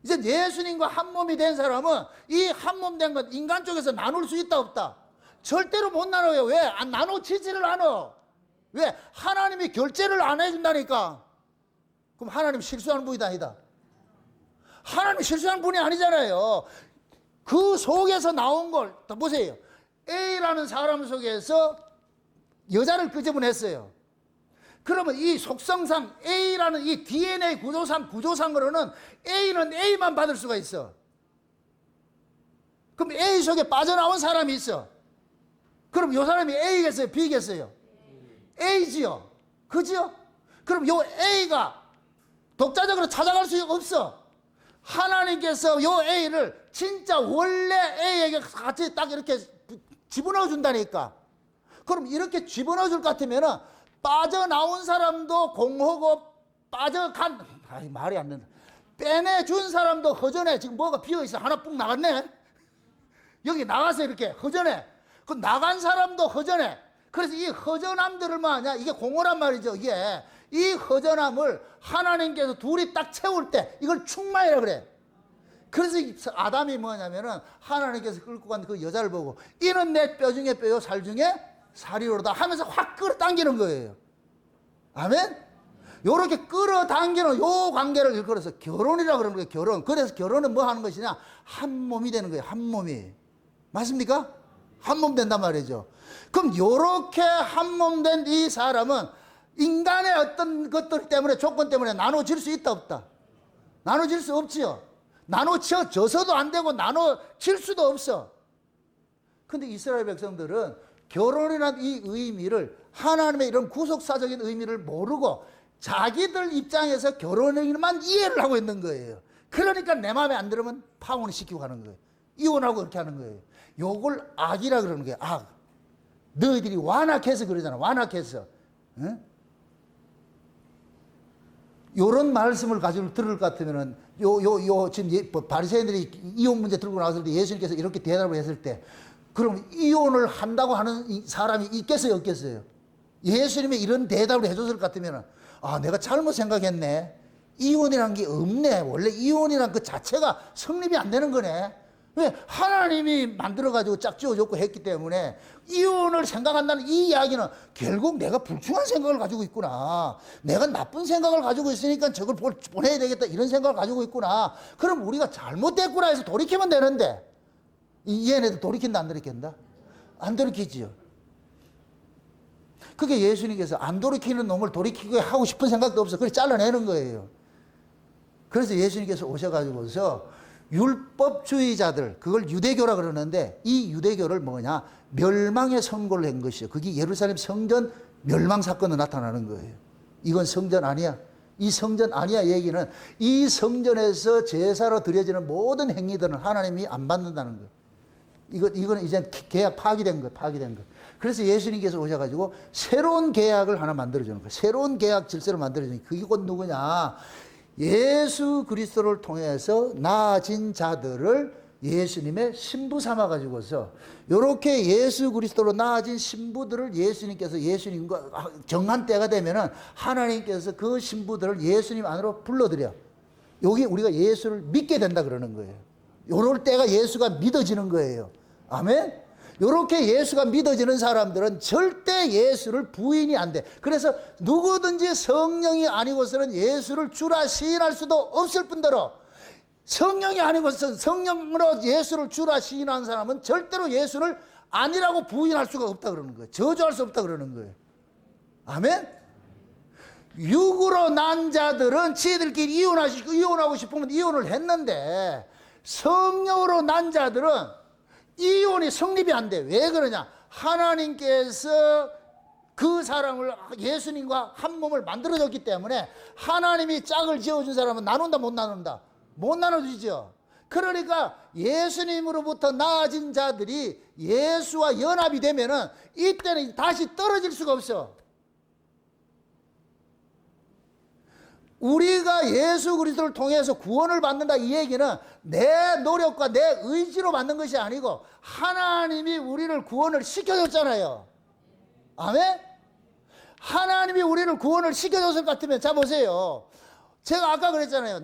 이제 예수님과 한 몸이 된 사람은 이 한 몸 된 것 인간 쪽에서 나눌 수 있다 없다? 절대로 못 나눠요. 왜? 안 나눠지지를 않아. 왜? 하나님이 결제를 안 해준다니까. 그럼 하나님 실수하는 분이다 아니다? 하나님 실수하는 분이 아니잖아요. 그 속에서 나온 걸 보세요. A라는 사람 속에서 여자를 끄집어냈어요. 그러면 이 속성상 A라는 이 DNA 구조상으로는 A는 A만 받을 수가 있어. 그럼 A 속에 빠져나온 사람이 있어. 그럼 이 사람이 A겠어요? B겠어요? A지요. 그지요? 그럼 요 A가 독자적으로 찾아갈 수 없어. 하나님께서 요 A를 진짜 원래 A에게 같이 딱 이렇게 집어넣어 준다니까. 그럼 이렇게 집어넣어 줄 것 같으면은 빠져나온 사람도 공허고 말이 안 된다. 빼내준 사람도 허전해. 지금 뭐가 비어있어. 하나 뿡 나갔네. 여기 나가서 이렇게 허전해. 그 나간 사람도 허전해. 그래서 이 허전함들을 뭐 하냐. 이게 공허란 말이죠. 이게 이 허전함을 하나님께서 둘이 딱 채울 때 이걸 충만이라 그래. 그래서 아담이 뭐냐면은 하나님께서 끌고 간 그 여자를 보고 이는 내 뼈 중에 뼈요 살 중에 살이로다 하면서 확 끌어당기는 거예요. 아멘? 요렇게 끌어당기는 요 관계를 일컬어서 결혼이라고 그러는 거예요. 결혼. 그래서 결혼은 뭐 하는 것이냐? 한 몸이 되는 거예요. 한 몸이. 맞습니까? 한 몸 된단 말이죠. 그럼 요렇게 한 몸 된 이 사람은 인간의 어떤 것들 때문에 조건 때문에 나눠질 수 있다 없다? 나눠질 수 없지요. 나눠져서도 안 되고 나눠질 수도 없어. 근데 이스라엘 백성들은 결혼이라는 이 의미를 하나님의 이런 구속사적인 의미를 모르고 자기들 입장에서 결혼만 이해를 하고 있는 거예요. 그러니까 내 마음에 안 들으면 파혼을 시키고 가는 거예요. 이혼하고 그렇게 하는 거예요. 요걸 악이라 그러는 거예요. 악. 너희들이 완악해서 그러잖아. 완악해서. 응? 요런 말씀을 가지고 들을 것 같으면은 지금 바리새인들이 이혼 문제 들고 나왔을 때 예수님께서 이렇게 대답을 했을 때 그럼 이혼을 한다고 하는 사람이 있겠어요, 없겠어요? 예수님이 이런 대답을 해줬을 것 같으면 내가 잘못 생각했네. 이혼이란 게 없네. 원래 이혼이란 그 자체가 성립이 안 되는 거네. 왜? 하나님이 만들어가지고 짝 지어줬고 했기 때문에 이혼을 생각한다는 이 이야기는 결국 내가 불충한 생각을 가지고 있구나. 내가 나쁜 생각을 가지고 있으니까 저걸 보내야 되겠다. 이런 생각을 가지고 있구나. 그럼 우리가 잘못됐구나 해서 돌이키면 되는데 이 얘네도 돌이킨다 안 돌이킨다? 안 돌이키지요. 그게 예수님께서 안 돌이키는 놈을 돌이키게 하고 싶은 생각도 없어. 그래서 잘라내는 거예요. 그래서 예수님께서 오셔가지고서 율법주의자들, 그걸 유대교라 그러는데 이 유대교를 뭐냐? 멸망의 선고를 한 것이요. 그게 예루살렘 성전 멸망 사건으로 나타나는 거예요. 이건 성전 아니야. 이 성전 아니야 얘기는 이 성전에서 제사로 드려지는 모든 행위들은 하나님이 안 받는다는 거예요. 이거는 이제 계약 파기된 거예요. 파기된 거. 그래서 예수님께서 오셔가지고 새로운 계약을 하나 만들어주는 거예요. 새로운 계약 질서를 만들어주는 거예요. 그게 곧 누구냐? 예수 그리스도를 통해서 나아진 자들을 예수님의 신부 삼아가지고서 요렇게 예수 그리스도로 나아진 신부들을 예수님과 정한 때가 되면은 하나님께서 그 신부들을 예수님 안으로 불러들여. 여기 우리가 예수를 믿게 된다 그러는 거예요. 요럴 때가 예수가 믿어지는 거예요. 아멘? 요렇게 예수가 믿어지는 사람들은 절대 예수를 부인이 안 돼. 그래서 누구든지 성령이 아니고서는 예수를 주라 시인할 수도 없을 뿐더러 성령이 아니고서 성령으로 예수를 주라 시인하는 사람은 절대로 예수를 아니라고 부인할 수가 없다 그러는 거예요. 저주할 수 없다 그러는 거예요. 아멘? 육으로 난 자들은 지들끼리 이혼하고 싶으면 이혼을 했는데 성령으로 난 자들은 이혼이 성립이 안 돼. 왜 그러냐? 하나님께서 그 사람을 예수님과 한 몸을 만들어줬기 때문에 하나님이 짝을 지어준 사람은 나눈다 못 나눈다? 못 나눠주죠. 그러니까 예수님으로부터 나아진 자들이 예수와 연합이 되면은 이때는 다시 떨어질 수가 없어. 우리가 예수 그리스도를 통해서 구원을 받는다 이 얘기는 내 노력과 내 의지로 받는 것이 아니고 하나님이 우리를 구원을 시켜줬잖아요. 아멘? 하나님이 우리를 구원을 시켜줬을 것 같으면 자 보세요. 제가 아까 그랬잖아요.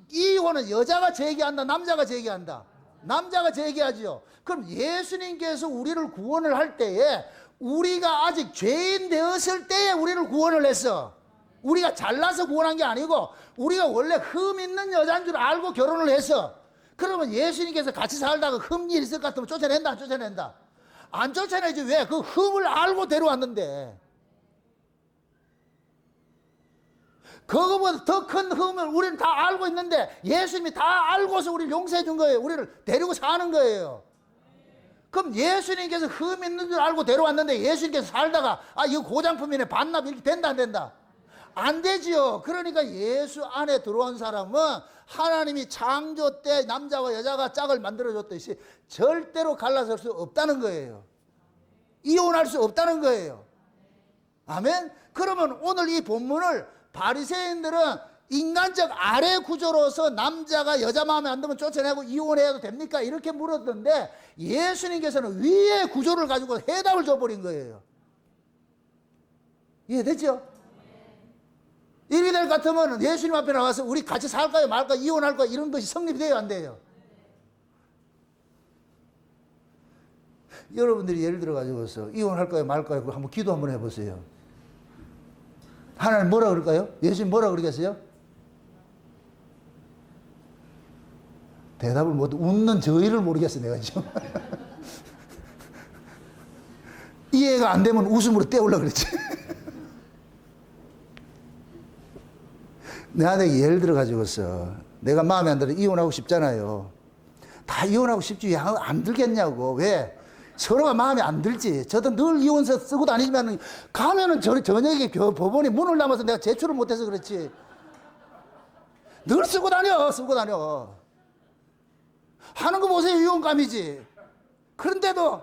이혼은 여자가 제기한다, 남자가 제기한다. 남자가 제기하지요. 그럼 예수님께서 우리를 구원을 할 때에 우리가 아직 죄인 되었을 때에 우리를 구원을 했어. 우리가 잘나서 구원한 게 아니고 우리가 원래 흠 있는 여자인 줄 알고 결혼을 했어. 그러면 예수님께서 같이 살다가 흠이 있을 것 같으면 쫓아낸다 안 쫓아낸다? 안 쫓아내지. 왜? 그 흠을 알고 데려왔는데. 그거보다 더 큰 흠을 우리는 다 알고 있는데 예수님이 다 알고서 우리를 용서해 준 거예요. 우리를 데리고 사는 거예요. 그럼 예수님께서 흠 있는 줄 알고 데려왔는데 예수님께서 살다가 이거 고장품이네 반납 이렇게 된다 안 된다? 안 되지요. 그러니까 예수 안에 들어온 사람은 하나님이 창조 때 남자와 여자가 짝을 만들어줬듯이 절대로 갈라설 수 없다는 거예요. 이혼할 수 없다는 거예요. 아멘? 그러면 오늘 이 본문을 바리새인들은 인간적 아래 구조로서 남자가 여자 마음에 안 들면 쫓아내고 이혼해도 됩니까? 이렇게 물었던데 예수님께서는 위의 구조를 가지고 해답을 줘버린 거예요. 이해됐죠? 이렇게 될 것 같으면 예수님 앞에 나와서 우리 같이 살까요 말까요 이혼할까요 이런 것이 성립이 돼요 안 돼요? 여러분들이 예를 들어 가지고서 이혼할까요 말까요 한번 기도 한번 해보세요. 하나님 뭐라 그럴까요? 예수님 뭐라 그러겠어요? 대답을 못 웃는 저희를 모르겠어 내가 지금. 이해가 안 되면 웃음으로 때우려고 그랬지. 내가 예를 들어 가지고서 내가 마음에 안 들어 이혼하고 싶잖아요. 다 이혼하고 싶지 안 들겠냐고. 왜? 서로가 마음에 안 들지. 저도 늘 이혼서 쓰고 다니지만 가면은 저녁에 법원에 문을 남아서 내가 제출을 못해서 그렇지. 늘 쓰고 다녀. 하는 거 보세요. 이혼감이지. 그런데도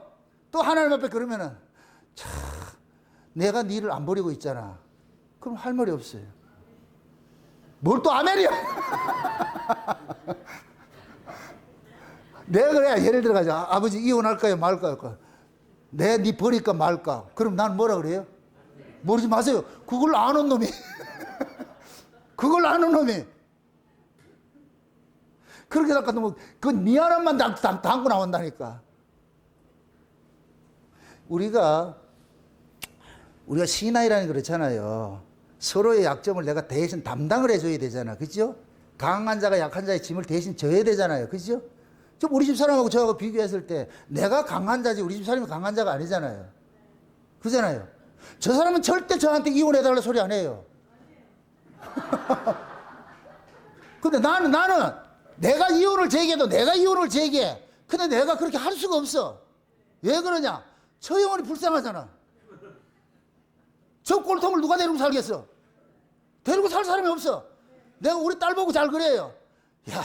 또 하나님 앞에 그러면은 참 내가 니를 안 버리고 있잖아. 그럼 할 말이 없어요. 뭘 또 아멘이야. 내가 그래 예를 들어 가지고 아버지 이혼할까요 말까요? 내 니 버릴까 말까? 그럼 난 뭐라 그래요? 모르지 마세요. 그걸 아는 놈이 그걸 아는 놈이 그렇게 할 것 같으면 그 미안함만 담고 나온다니까. 우리가 신앙이라는 게 그렇잖아요. 서로의 약점을 내가 대신 담당을 해줘야 되잖아. 그죠? 강한 자가 약한 자의 짐을 대신 져야 되잖아요. 그죠? 좀 우리 집 사람하고 저하고 비교했을 때 내가 강한 자지 우리 집 사람이 강한 자가 아니잖아요. 그잖아요. 저 사람은 절대 저한테 이혼해달라는 소리 안 해요. 근데 나는 내가 이혼을 제기해도 내가 이혼을 제기해. 근데 내가 그렇게 할 수가 없어. 왜 그러냐? 저 영혼이 불쌍하잖아. 저 꼴통을 누가 데리고 살겠어? 데리고 살 사람이 없어. 내가 우리 딸 보고 잘 그래요. 야,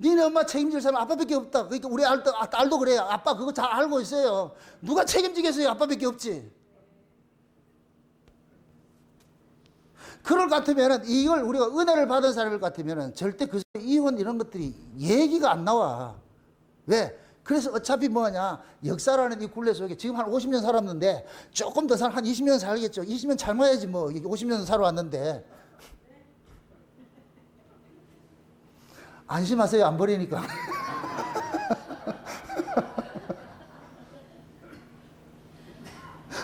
니네 엄마 책임질 사람 아빠밖에 없다. 그러니까 우리 딸도 그래요. 아빠 그거 잘 알고 있어요. 누가 책임지겠어요? 아빠밖에 없지. 그럴 것 같으면은 이걸 우리가 은혜를 받은 사람일 것 같으면은 절대 그 이혼 이런 것들이 얘기가 안 나와. 왜? 그래서 어차피 뭐냐 역사라는 이 굴레 속에 지금 한 50년 살았는데 조금 더 한 20년 살겠죠. 20년 젊어야지 뭐 50년 살아왔는데. 안심하세요. 안 버리니까.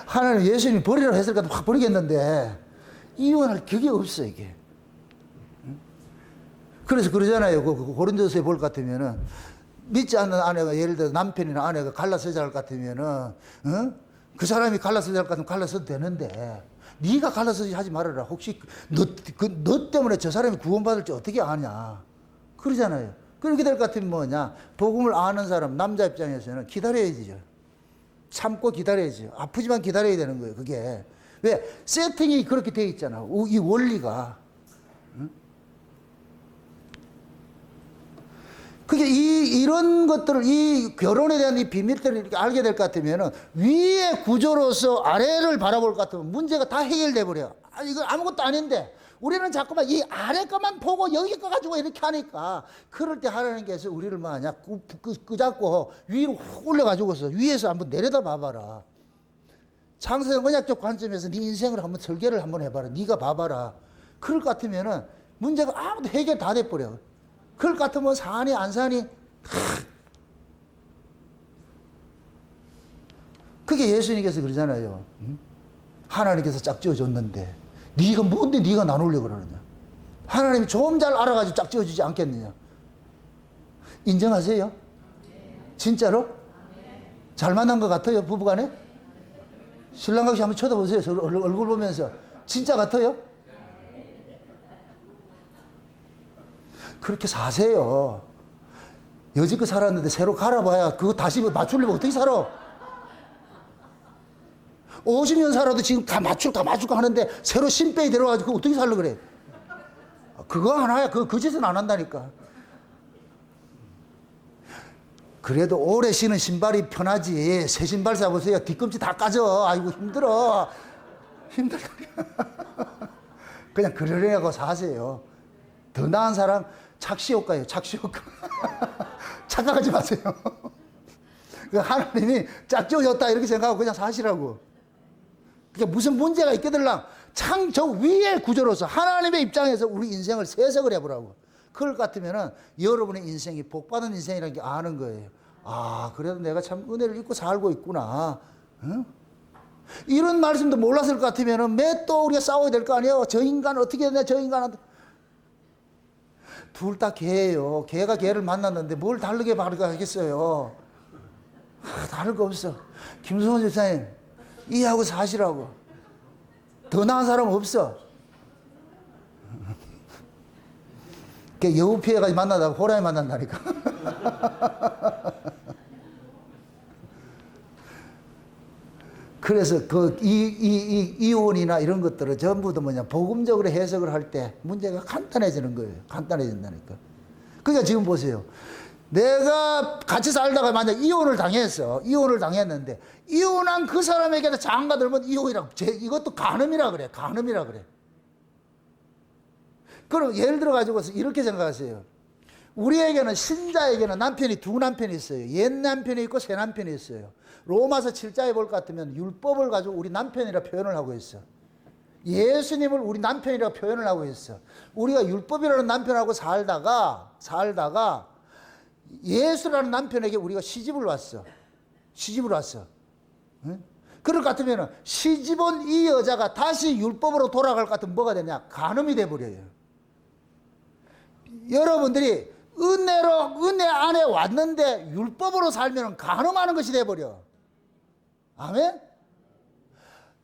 하나님 예수님이 버리라고 했을 것 같으면 확 버리겠는데 이혼할 격이 없어 이게. 그래서 그러잖아요. 그 고린도서에 볼 것 같으면은 믿지 않는 아내가 예를 들어 남편이나 아내가 갈라서자 할 것 같으면은 그 사람이 갈라서자 할 것 같으면 갈라서도 되는데 네가 갈라서지 하지 말아라. 혹시 너 때문에 저 사람이 구원받을지 어떻게 아냐. 그러잖아요. 그렇게 될 것 같으면 뭐냐 복음을 아는 사람 남자 입장에서는 기다려야 되죠. 참고 기다려야죠. 아프지만 기다려야 되는 거예요, 그게. 왜? 세팅이 그렇게 돼 있잖아. 이 원리가. 그게 이런 것들을, 이 결혼에 대한 이 비밀들을 이렇게 알게 될 것 같으면은 위의 구조로서 아래를 바라볼 것 같으면 문제가 다 해결돼 버려. 이거 아무것도 아닌데 우리는 자꾸만 이 아래 것만 보고 여기 거 가지고 이렇게 하니까, 그럴 때 하나님께서 우리를 뭐하냐, 끄잡고 위로 훅 올려가지고서 위에서 한번 내려다 봐봐라. 창세성 언약적 관점에서 네 인생을 한번 설계를 한번 해봐라. 네가 봐봐라. 그럴 것 같으면은 문제가 아무도 해결 다 돼버려. 그럴 것 같으면 사니 안 사니, 그게 예수님께서 그러잖아요. 하나님께서 짝지어줬는데 네가 뭔데 네가 나누려고 그러느냐. 하나님이 좀 잘 알아가지고 짝지어주지 않겠느냐. 인정하세요? 진짜로? 잘 만난 것 같아요, 부부간에? 신랑같이 한번 쳐다보세요. 서로 얼굴 보면서. 진짜 같아요? 그렇게 사세요. 여지껏 살았는데 새로 갈아봐야 그거 다시 맞추려면 어떻게 살아? 50년 살아도 지금 다 맞출까 하는데 새로 신빼이 들어가지고 그거 어떻게 살려 그래? 그거 하나야. 그 짓은 안 한다니까. 그래도 오래 신은 신발이 편하지. 새 신발 사보세요. 뒤꿈치 다 까져. 아이고 힘들어. 그냥 그러려고 사세요. 더 나은 사람 착시효과예요. 착시효과. 착각하지 마세요. 하나님이 짝지어줬다 이렇게 생각하고 그냥 사시라고. 그러니까 무슨 문제가 있겠들랑 참 저 위의 구조로서 하나님의 입장에서 우리 인생을 세석을 해보라고. 그럴 것 같으면은 여러분의 인생이 복받은 인생이라는 게 아는 거예요. 아, 그래도 내가 참 은혜를 입고 살고 있구나. 응? 이런 말씀도 몰랐을 것 같으면은 매 또 우리가 싸워야 될 거 아니에요. 저 인간 어떻게 되냐, 저 인간한테. 둘 다 개예요. 개가 개를 만났는데 뭘 다르게 말하겠어요. 다를 거 없어. 김수원 집사님, 이해하고 사시라고. 더 나은 사람 없어. 여우 피해가지고 만나다가 호랑이 만난다니까. 그래서 이혼이나 이런 것들은 전부 다 뭐냐, 복음적으로 해석을 할 때 문제가 간단해지는 거예요. 간단해진다니까. 그러니까 지금 보세요. 내가 같이 살다가 만약 이혼을 당했어. 이혼을 당했는데 이혼한 그 사람에게도 장가 들면 이혼이라고. 이것도 간음이라 그래. 간음이라 그래. 그럼 예를 들어 가지고서 이렇게 생각하세요. 우리에게는, 신자에게는 남편이 두 남편이 있어요. 옛 남편이 있고 새 남편이 있어요. 로마서 7장에 볼 것 같으면 율법을 가지고 우리 남편이라 표현을 하고 있어. 예수님을 우리 남편이라고 표현을 하고 있어. 우리가 율법이라는 남편하고 살다가 예수라는 남편에게 우리가 시집을 왔어. 시집을 왔어. 응? 그럴 것 같으면 시집 온 이 여자가 다시 율법으로 돌아갈 것 같으면 뭐가 되냐? 간음이 돼버려요. 여러분들이 은혜 안에 왔는데 율법으로 살면 간음하는 것이 돼버려. 아멘?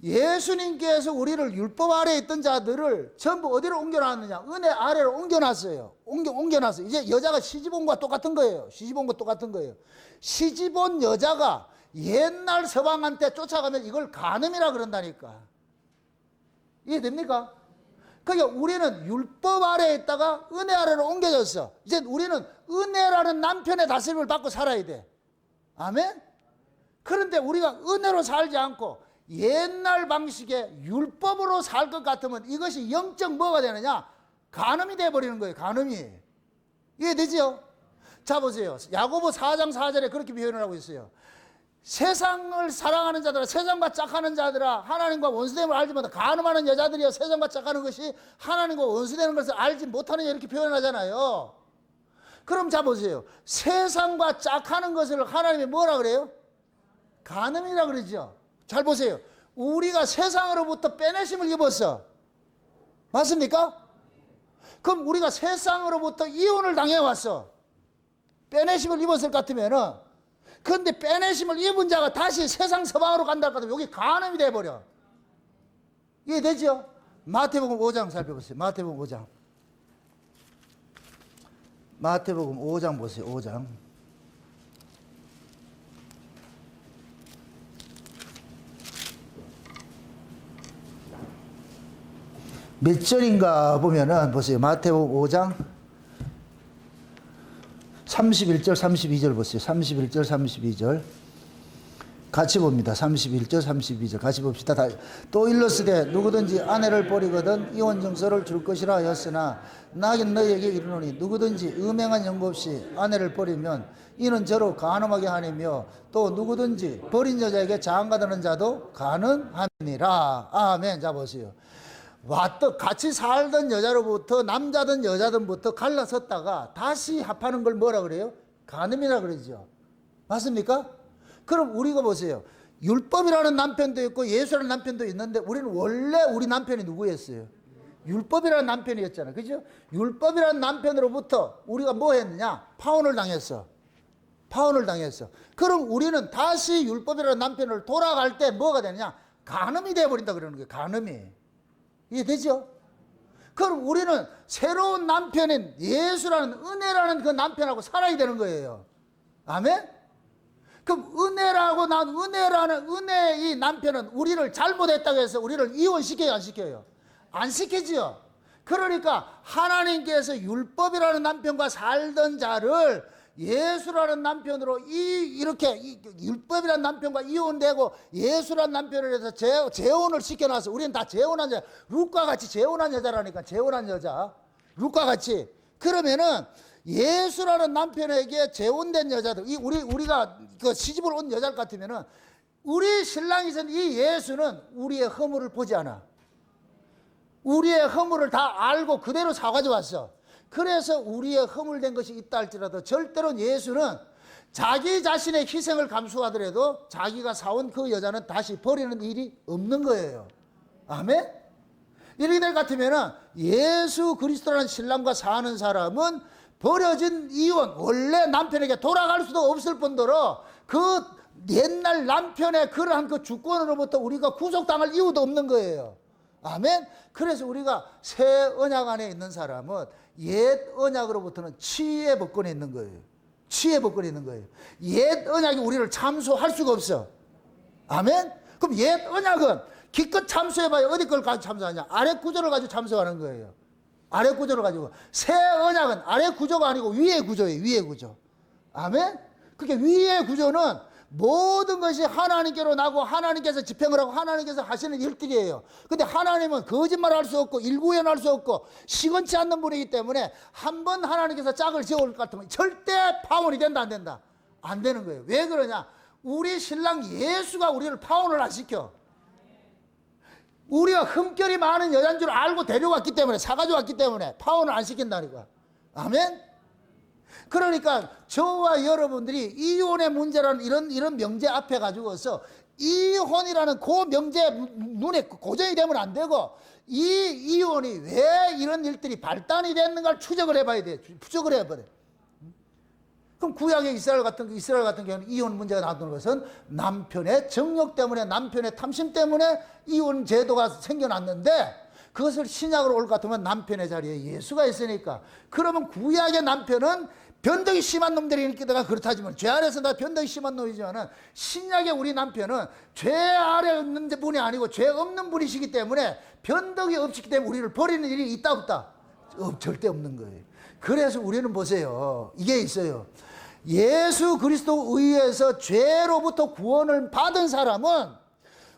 예수님께서 우리를 율법 아래에 있던 자들을 전부 어디로 옮겨놨느냐? 은혜 아래로 옮겨놨어요. 옮겨놨어요. 이제 여자가 시집온 것과 똑같은 거예요. 시집온 것 똑같은 거예요. 시집온 여자가 옛날 서방한테 쫓아가면 이걸 간음이라 그런다니까. 이해됩니까? 그러니까 우리는 율법 아래에 있다가 은혜 아래로 옮겨졌어. 이제 우리는 은혜라는 남편의 다스림을 받고 살아야 돼. 아멘? 그런데 우리가 은혜로 살지 않고 옛날 방식의 율법으로 살 것 같으면 이것이 영적 뭐가 되느냐? 간음이 돼버리는 거예요. 간음이. 이해되죠? 자 보세요. 야고보 4장 4절에 그렇게 표현을 하고 있어요. 세상을 사랑하는 자들아, 세상과 짝하는 자들아, 하나님과 원수됨을 알지 못하는 간음하는 여자들이여, 세상과 짝하는 것이 하나님과 원수되는 것을 알지 못하는, 이렇게 표현하잖아요. 그럼 자 보세요. 세상과 짝하는 것을 하나님이 뭐라 그래요? 간음이라 그러죠. 잘 보세요. 우리가 세상으로부터 빼내심을 입었어. 맞습니까? 그럼 우리가 세상으로부터 이혼을 당해왔어. 빼내심을 입었을 것 같으면은, 그런데 빼내심을 입은 자가 다시 세상 서방으로 간다 하더라도 여기 간음이 돼버려. 이해되죠? 마태복음 5장 살펴보세요. 마태복음 5장. 마태복음 5장 보세요. 5장. 몇 절인가 보면은 보세요. 마태복음 5장 31절 32절 보세요. 31절 32절 같이 봅니다. 31절 32절 같이 봅시다. 또 일러스되 누구든지 아내를 버리거든 이혼 증서를 줄 것이라 하였으나 나긴 너희에게 이르노니 누구든지 음행한 연고 없이 아내를 버리면 이는 저로 간음하게 하니며 또 누구든지 버린 여자에게 장가드는 자도 간음하니라. 아멘. 자 보세요. 같이 살던 여자로부터 남자든 여자든부터 갈라섰다가 다시 합하는 걸 뭐라 그래요? 간음이라 그러죠. 맞습니까? 그럼 우리가 보세요. 율법이라는 남편도 있고 예수라는 남편도 있는데 우리는 원래 우리 남편이 누구였어요? 율법이라는 남편이었잖아요. 그죠? 율법이라는 남편으로부터 우리가 뭐 했느냐? 파혼을 당했어. 파혼을 당했어. 그럼 우리는 다시 율법이라는 남편을 돌아갈 때 뭐가 되느냐? 간음이 되어버린다 그러는 거예요. 간음이. 이해되죠? 그럼 우리는 새로운 남편인 예수라는 은혜라는 그 남편하고 살아야 되는 거예요. 아멘? 그럼 은혜라는 은혜의 남편은 우리를 잘못했다고 해서 우리를 이혼시켜요, 안 시켜요? 안 시키지요. 그러니까 하나님께서 율법이라는 남편과 살던 자를 예수라는 남편으로 이렇게 율법이라는 남편과 이혼되고 예수라는 남편을 해서 재혼을 시켜놔서 우리는 다 재혼한 여자, 룻과 같이 재혼한 여자라니까. 재혼한 여자, 룻과 같이. 그러면은 예수라는 남편에게 재혼된 여자들, 우리가 그 시집을 온 여자 같으면은 우리 신랑이신 이 예수는 우리의 허물을 보지 않아. 우리의 허물을 다 알고 그대로 사가지고 왔어. 그래서 우리의 허물된 것이 있다 할지라도 절대로 예수는 자기 자신의 희생을 감수하더라도 자기가 사온 그 여자는 다시 버리는 일이 없는 거예요. 아멘? 이렇게 될 것 같으면은 예수 그리스도라는 신랑과 사는 사람은 버려진 이혼, 원래 남편에게 돌아갈 수도 없을 뿐더러 그 옛날 남편의 그러한 그 주권으로부터 우리가 구속당할 이유도 없는 거예요. 아멘? 그래서 우리가 새 언약 안에 있는 사람은 옛 언약으로부터는 치유의 법권이 있는 거예요. 치유의 법권이 있는 거예요. 옛 언약이 우리를 참소할 수가 없어. 아멘? 그럼 옛 언약은 기껏 참소해봐야 어디 걸 가지고 참소하냐? 아래 구조를 가지고 참소하는 거예요. 아래 구조를 가지고. 새 언약은 아래 구조가 아니고 위의 구조예요. 위의 구조. 아멘? 그게 위의 구조는 모든 것이 하나님께로 나고 하나님께서 집행을 하고 하나님께서 하시는 일들이에요. 근데 하나님은 거짓말할 수 없고 일구연할 수 없고 시건치 않는 분이기 때문에 한번 하나님께서 짝을 지어올 것 같으면 절대 파혼이 된다 안 된다? 안 되는 거예요. 왜 그러냐? 우리 신랑 예수가 우리를 파혼을 안 시켜. 우리가 흠결이 많은 여자인 줄 알고 데려왔기 때문에, 사가지고 왔기 때문에 파혼을 안 시킨다니까. 아멘? 그러니까 저와 여러분들이 이혼의 문제라는 이런 명제 앞에 가지고서 이혼이라는 그 명제 눈에 고정이 되면 안 되고 이 이혼이 왜 이런 일들이 발단이 됐는가를 추적을 해봐야 돼. 추적을 해봐야 돼. 그럼 구약의 이스라엘 같은 경우는 이혼 문제가 나오는 것은 남편의 정욕 때문에, 남편의 탐심 때문에 이혼 제도가 생겨났는데 그것을 신약으로 올 것 같으면 남편의 자리에 예수가 있으니까. 그러면 구약의 남편은 변덕이 심한 놈들이니까 그렇다지만, 죄 아래서 다 변덕이 심한 놈이지만은 신약의 우리 남편은 죄 아래 없는 분이 아니고 죄 없는 분이시기 때문에 변덕이 없기 때문에 우리를 버리는 일이 있다 없다? 절대 없는 거예요. 그래서 우리는 보세요. 이게 있어요. 예수 그리스도 의해서 죄로부터 구원을 받은 사람은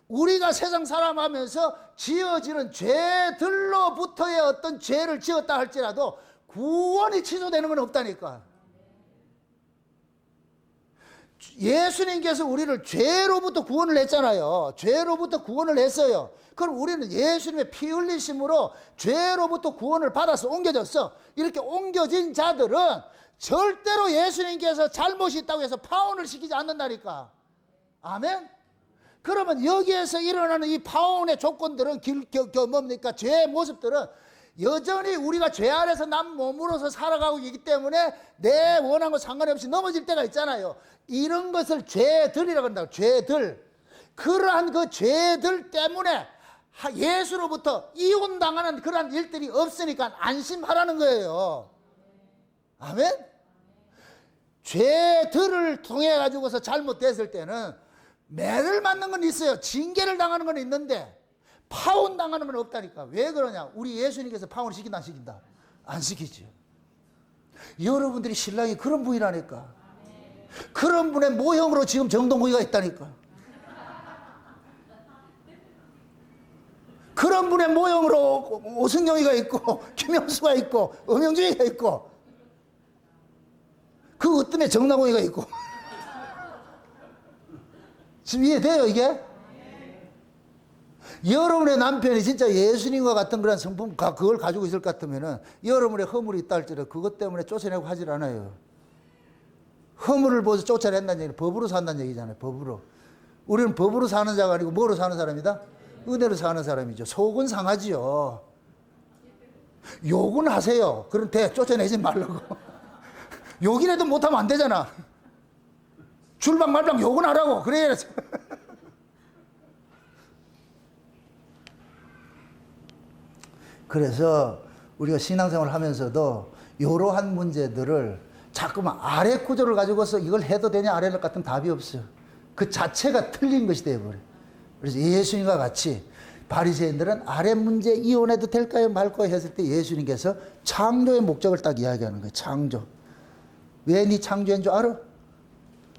우리가 세상 살아가면서 지어지는 죄들로부터의 어떤 죄를 지었다 할지라도 구원이 취소되는 건 없다니까. 예수님께서 우리를 죄로부터 구원을 했잖아요. 죄로부터 구원을 했어요. 그럼 우리는 예수님의 피 흘리심으로 죄로부터 구원을 받아서 옮겨졌어. 이렇게 옮겨진 자들은 절대로 예수님께서 잘못이 있다고 해서 파혼을 시키지 않는다니까. 아멘? 그러면 여기에서 일어나는 이 파혼의 조건들은 뭡니까? 죄의 모습들은 여전히 우리가 죄 아래서 남 몸으로서 살아가고 있기 때문에 내 원한 것 상관이 없이 넘어질 때가 있잖아요. 이런 것을 죄들이라고 한다고. 죄들. 그러한 그 죄들 때문에 예수로부터 이혼당하는 그러한 일들이 없으니까 안심하라는 거예요. 아멘? 죄들을 통해 가지고서 잘못됐을 때는 매를 맞는 건 있어요. 징계를 당하는 건 있는데 파혼 당하는 건 없다니까. 왜 그러냐? 우리 예수님께서 파혼을 시킨다 안 시킨다? 안 시키죠. 여러분들이 신랑이 그런 분이라니까. 그런 분의 모형으로 지금 정동구이가 있다니까. 그런 분의 모형으로 오승용이가 있고 김영수가 있고 엄영준이가 있고 그 어떤 애 정남호이가 있고. 지금 이해돼요 이게? 여러분의 남편이 진짜 예수님과 같은 그런 성품 그걸 가지고 있을 것 같으면은 여러분의 허물이 있다 할지라도 그것 때문에 쫓아내고 하질 않아요. 허물을 보여서 쫓아낸다는 얘기는 법으로 산다는 얘기잖아요. 법으로. 우리는 법으로 사는 자가 아니고 뭐로 사는 사람이다? 은혜로 사는 사람이죠. 속은 상하지요. 욕은 하세요. 그런데 쫓아내지 말라고. 욕이라도 못하면 안 되잖아. 줄방 말방 욕은 하라고. 그래야. 그래서 우리가 신앙생활을 하면서도 이러한 문제들을 자꾸만 아래 구조를 가지고서 이걸 해도 되냐 아래를 같은 답이 없어요. 그 자체가 틀린 것이 되어버려요. 그래서 예수님과 같이 바리새인들은 아래 문제 이혼해도 될까요 말까요 했을 때 예수님께서 창조의 목적을 딱 이야기하는 거예요. 창조. 왜 네 창조인 줄 알아?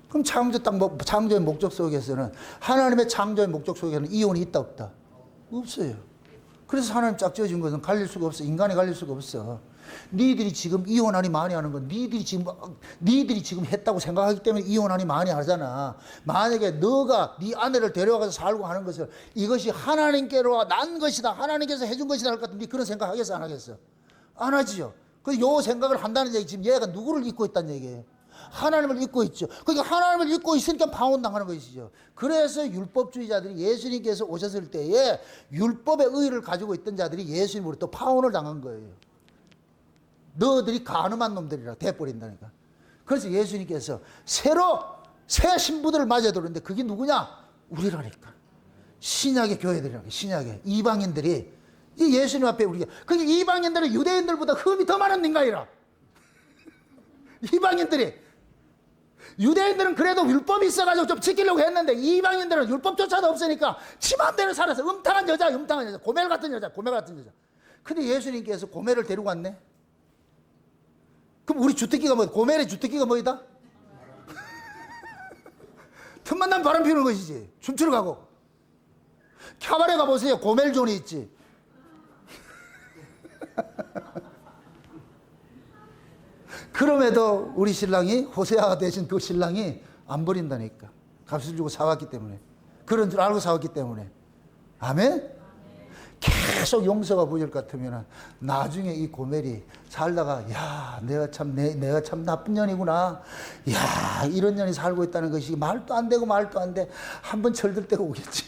그럼 창조의 목적 속에서는 하나님의 창조의 목적 속에는 이혼이 있다 없다? 없어요. 그래서 하나님 짝 지어준 것은 갈릴 수가 없어. 인간이 갈릴 수가 없어. 니들이 지금 이혼하니 많이 하는 건 니들이 지금 했다고 생각하기 때문에 이혼하니 많이 하잖아. 만약에 너가 네 아내를 데려가서 살고 하는 것을 이것이 하나님께로 난 것이다. 하나님께서 해준 것이다 할 것 같으면 네 그런 생각 하겠어 안 하겠어? 안 하지요. 그래서 요 생각을 한다는 얘기 지금 얘가 누구를 잊고 있다는 얘기예요. 하나님을 잊고 있죠. 그러니까 하나님을 잊고 있으니까 파혼당하는 것이죠. 그래서 율법주의자들이 예수님께서 오셨을 때에 율법의 의의를 가지고 있던 자들이 예수님으로 또 파혼을 당한 거예요. 너희들이 간음한 놈들이라 돼버린다니까. 그래서 예수님께서 새 신부들을 맞아 들었는데 그게 누구냐? 우리라니까. 신약의 교회들이라니까. 신약의 이방인들이 이 예수님 앞에 우리가 그게 이방인들은 유대인들보다 흠이 더 많은 인간이라. 이방인들이 유대인들은 그래도 율법이 있어가지고 좀 지키려고 했는데 이방인들은 율법조차도 없으니까 지 맘대로 살아서 음탕한 여자 고멜 같은 여자. 근데 예수님께서 고멜을 데리고 왔네. 그럼 우리 주특기가 뭐야? 고멜의 주특기가 뭐이다? 틈만 나면 바람 피우는 것이지. 춤추러 가고. 캬바레 가보세요. 고멜존이 있지. 그럼에도 우리 신랑이 호세아가 되신 그 신랑이 안 버린다니까. 값을 주고 사왔기 때문에. 그런 줄 알고 사왔기 때문에. 아멘? 계속 용서가 부질 것 같으면 나중에 이 고멜이 살다가 야 내가 참 나쁜 년이구나. 야 이런 년이 살고 있다는 것이 말도 안 되고 말도 안 돼. 한번 철들 때가 오겠지.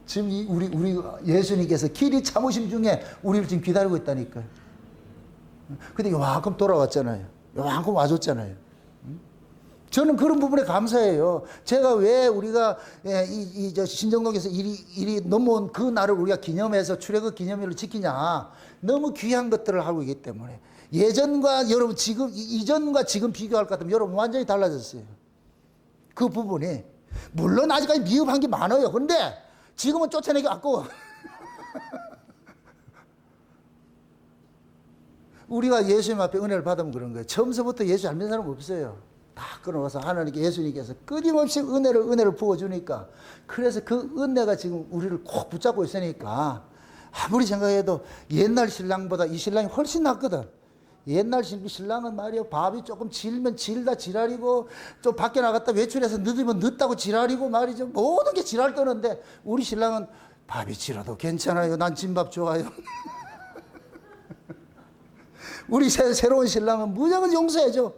지금 우리 예수님께서 길이 참으심 중에 우리를 지금 기다리고 있다니까요. 근데 요만큼 돌아왔잖아요. 요만큼 와줬잖아요. 저는 그런 부분에 감사해요. 제가 왜 우리가 신정동에서 일이 넘어온 그 날을 우리가 기념해서 출애굽 기념일을 지키냐. 너무 귀한 것들을 하고 있기 때문에. 예전과 여러분 지금 이전과 지금 비교할 것 같으면 여러분 완전히 달라졌어요. 그 부분이. 물론 아직까지 미흡한 게 많아요. 그런데 지금은 쫓아내기 아까워. 우리가 예수님 앞에 은혜를 받으면 그런 거예요. 처음서부터 예수 잘 믿는 사람 없어요. 다 끊어와서 하나님께 예수님께서 끊임없이 은혜를 부어주니까 그래서 그 은혜가 지금 우리를 꼭 붙잡고 있으니까 아무리 생각해도 옛날 신랑보다 이 신랑이 훨씬 낫거든. 옛날 신랑은 말이요 밥이 조금 질면 질다 지랄이고 좀 밖에 나갔다 외출해서 늦으면 늦다고 지랄이고 말이죠. 모든 게 지랄 떠는데 우리 신랑은 밥이 질어도 괜찮아요. 난 진밥 좋아요. 우리 새로운 신랑은 무조건 용서해줘.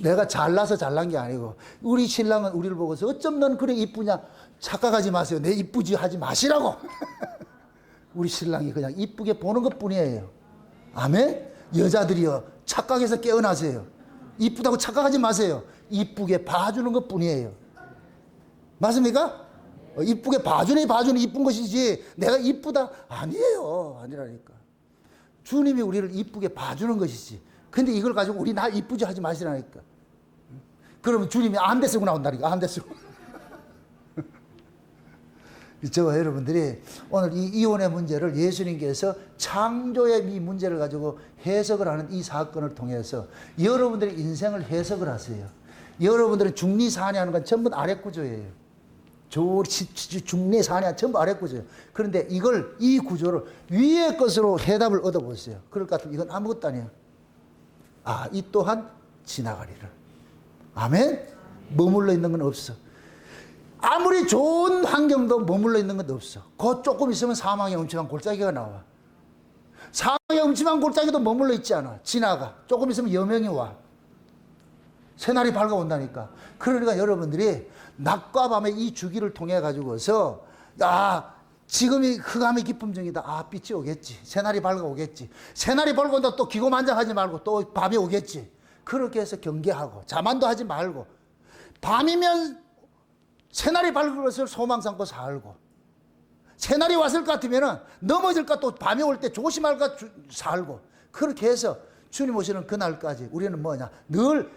내가 잘나서 잘난 게 아니고 우리 신랑은 우리를 보고서 어쩜 넌 그래 이쁘냐. 착각하지 마세요. 내 이쁘지 하지 마시라고. 우리 신랑이 그냥 이쁘게 보는 것뿐이에요. 아멘? 여자들이요 착각해서 깨어나세요. 이쁘다고 착각하지 마세요. 이쁘게 봐주는 것뿐이에요. 맞습니까? 이쁘게 봐주니 이쁜 것이지 내가 이쁘다? 아니에요. 아니라니까. 주님이 우리를 이쁘게 봐주는 것이지. 근데 이걸 가지고 우리 나 이쁘지 하지 마시라니까. 그러면 주님이 안대 쓰고 나온다니까. 안대 쓰고. 저와 여러분들이 오늘 이 이혼의 문제를 예수님께서 창조의 이 문제를 가지고 해석을 하는 이 사건을 통해서 여러분들의 인생을 해석을 하세요. 여러분들은 중리사냐하는 건 전부 아랫구조예요. 중리사냐 전부 아랫구조예요. 그런데 이 구조를 위의 것으로 해답을 얻어보세요. 그럴 것 같으면 이건 아무것도 아니에요. 이 또한 지나가리라. 아멘? 머물러 있는 건 없어. 아무리 좋은 환경도 머물러 있는 건 없어. 곧 조금 있으면 사망의 음침한 골짜기가 나와. 사망의 음침한 골짜기도 머물러 있지 않아. 지나가. 조금 있으면 여명이 와. 새날이 밝아온다니까. 그러니까 여러분들이 낮과 밤의 이 주기를 통해 가지고서 지금이 흑암의 기쁨 중이다. 빛이 오겠지. 새날이 밝아오겠지. 새날이 밝아온다. 또 기고만장하지 말고 또 밤이 오겠지. 그렇게 해서 경계하고 자만도 하지 말고 밤이면 새날이 밝을 것을 소망 삼고 살고 새날이 왔을 것 같으면 넘어질까 또 밤이 올 때 조심할까 살고 그렇게 해서 주님 오시는 그날까지 우리는 뭐냐 늘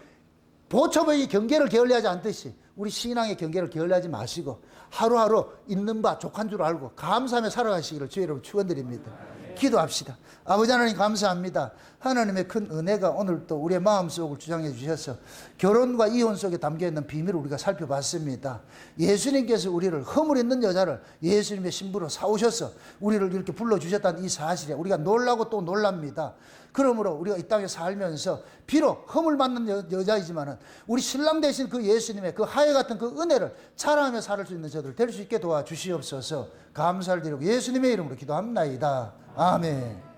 보초의 경계를 게을리하지 않듯이 우리 신앙의 경계를 게을리하지 마시고 하루하루 있는 바 족한 줄 알고 감사하며 살아가시기를 주의 여러분 축원드립니다. 기도합시다. 아버지 하나님 감사합니다. 하나님의 큰 은혜가 오늘 또 우리의 마음속을 주장해 주셔서 결혼과 이혼 속에 담겨있는 비밀을 우리가 살펴봤습니다. 예수님께서 우리를 허물 있는 여자를 예수님의 신부로 사오셔서 우리를 이렇게 불러주셨다는 이 사실에 우리가 놀라고 또 놀랍니다. 그러므로 우리가 이 땅에 살면서 비록 허물 받는 여자이지만은 우리 신랑 되신 그 예수님의 그 하혜 같은 그 은혜를 자랑하며 살 수 있는 저들 될 수 있게 도와주시옵소서. 감사를 드리고 예수님의 이름으로 기도합나이다. 아멘.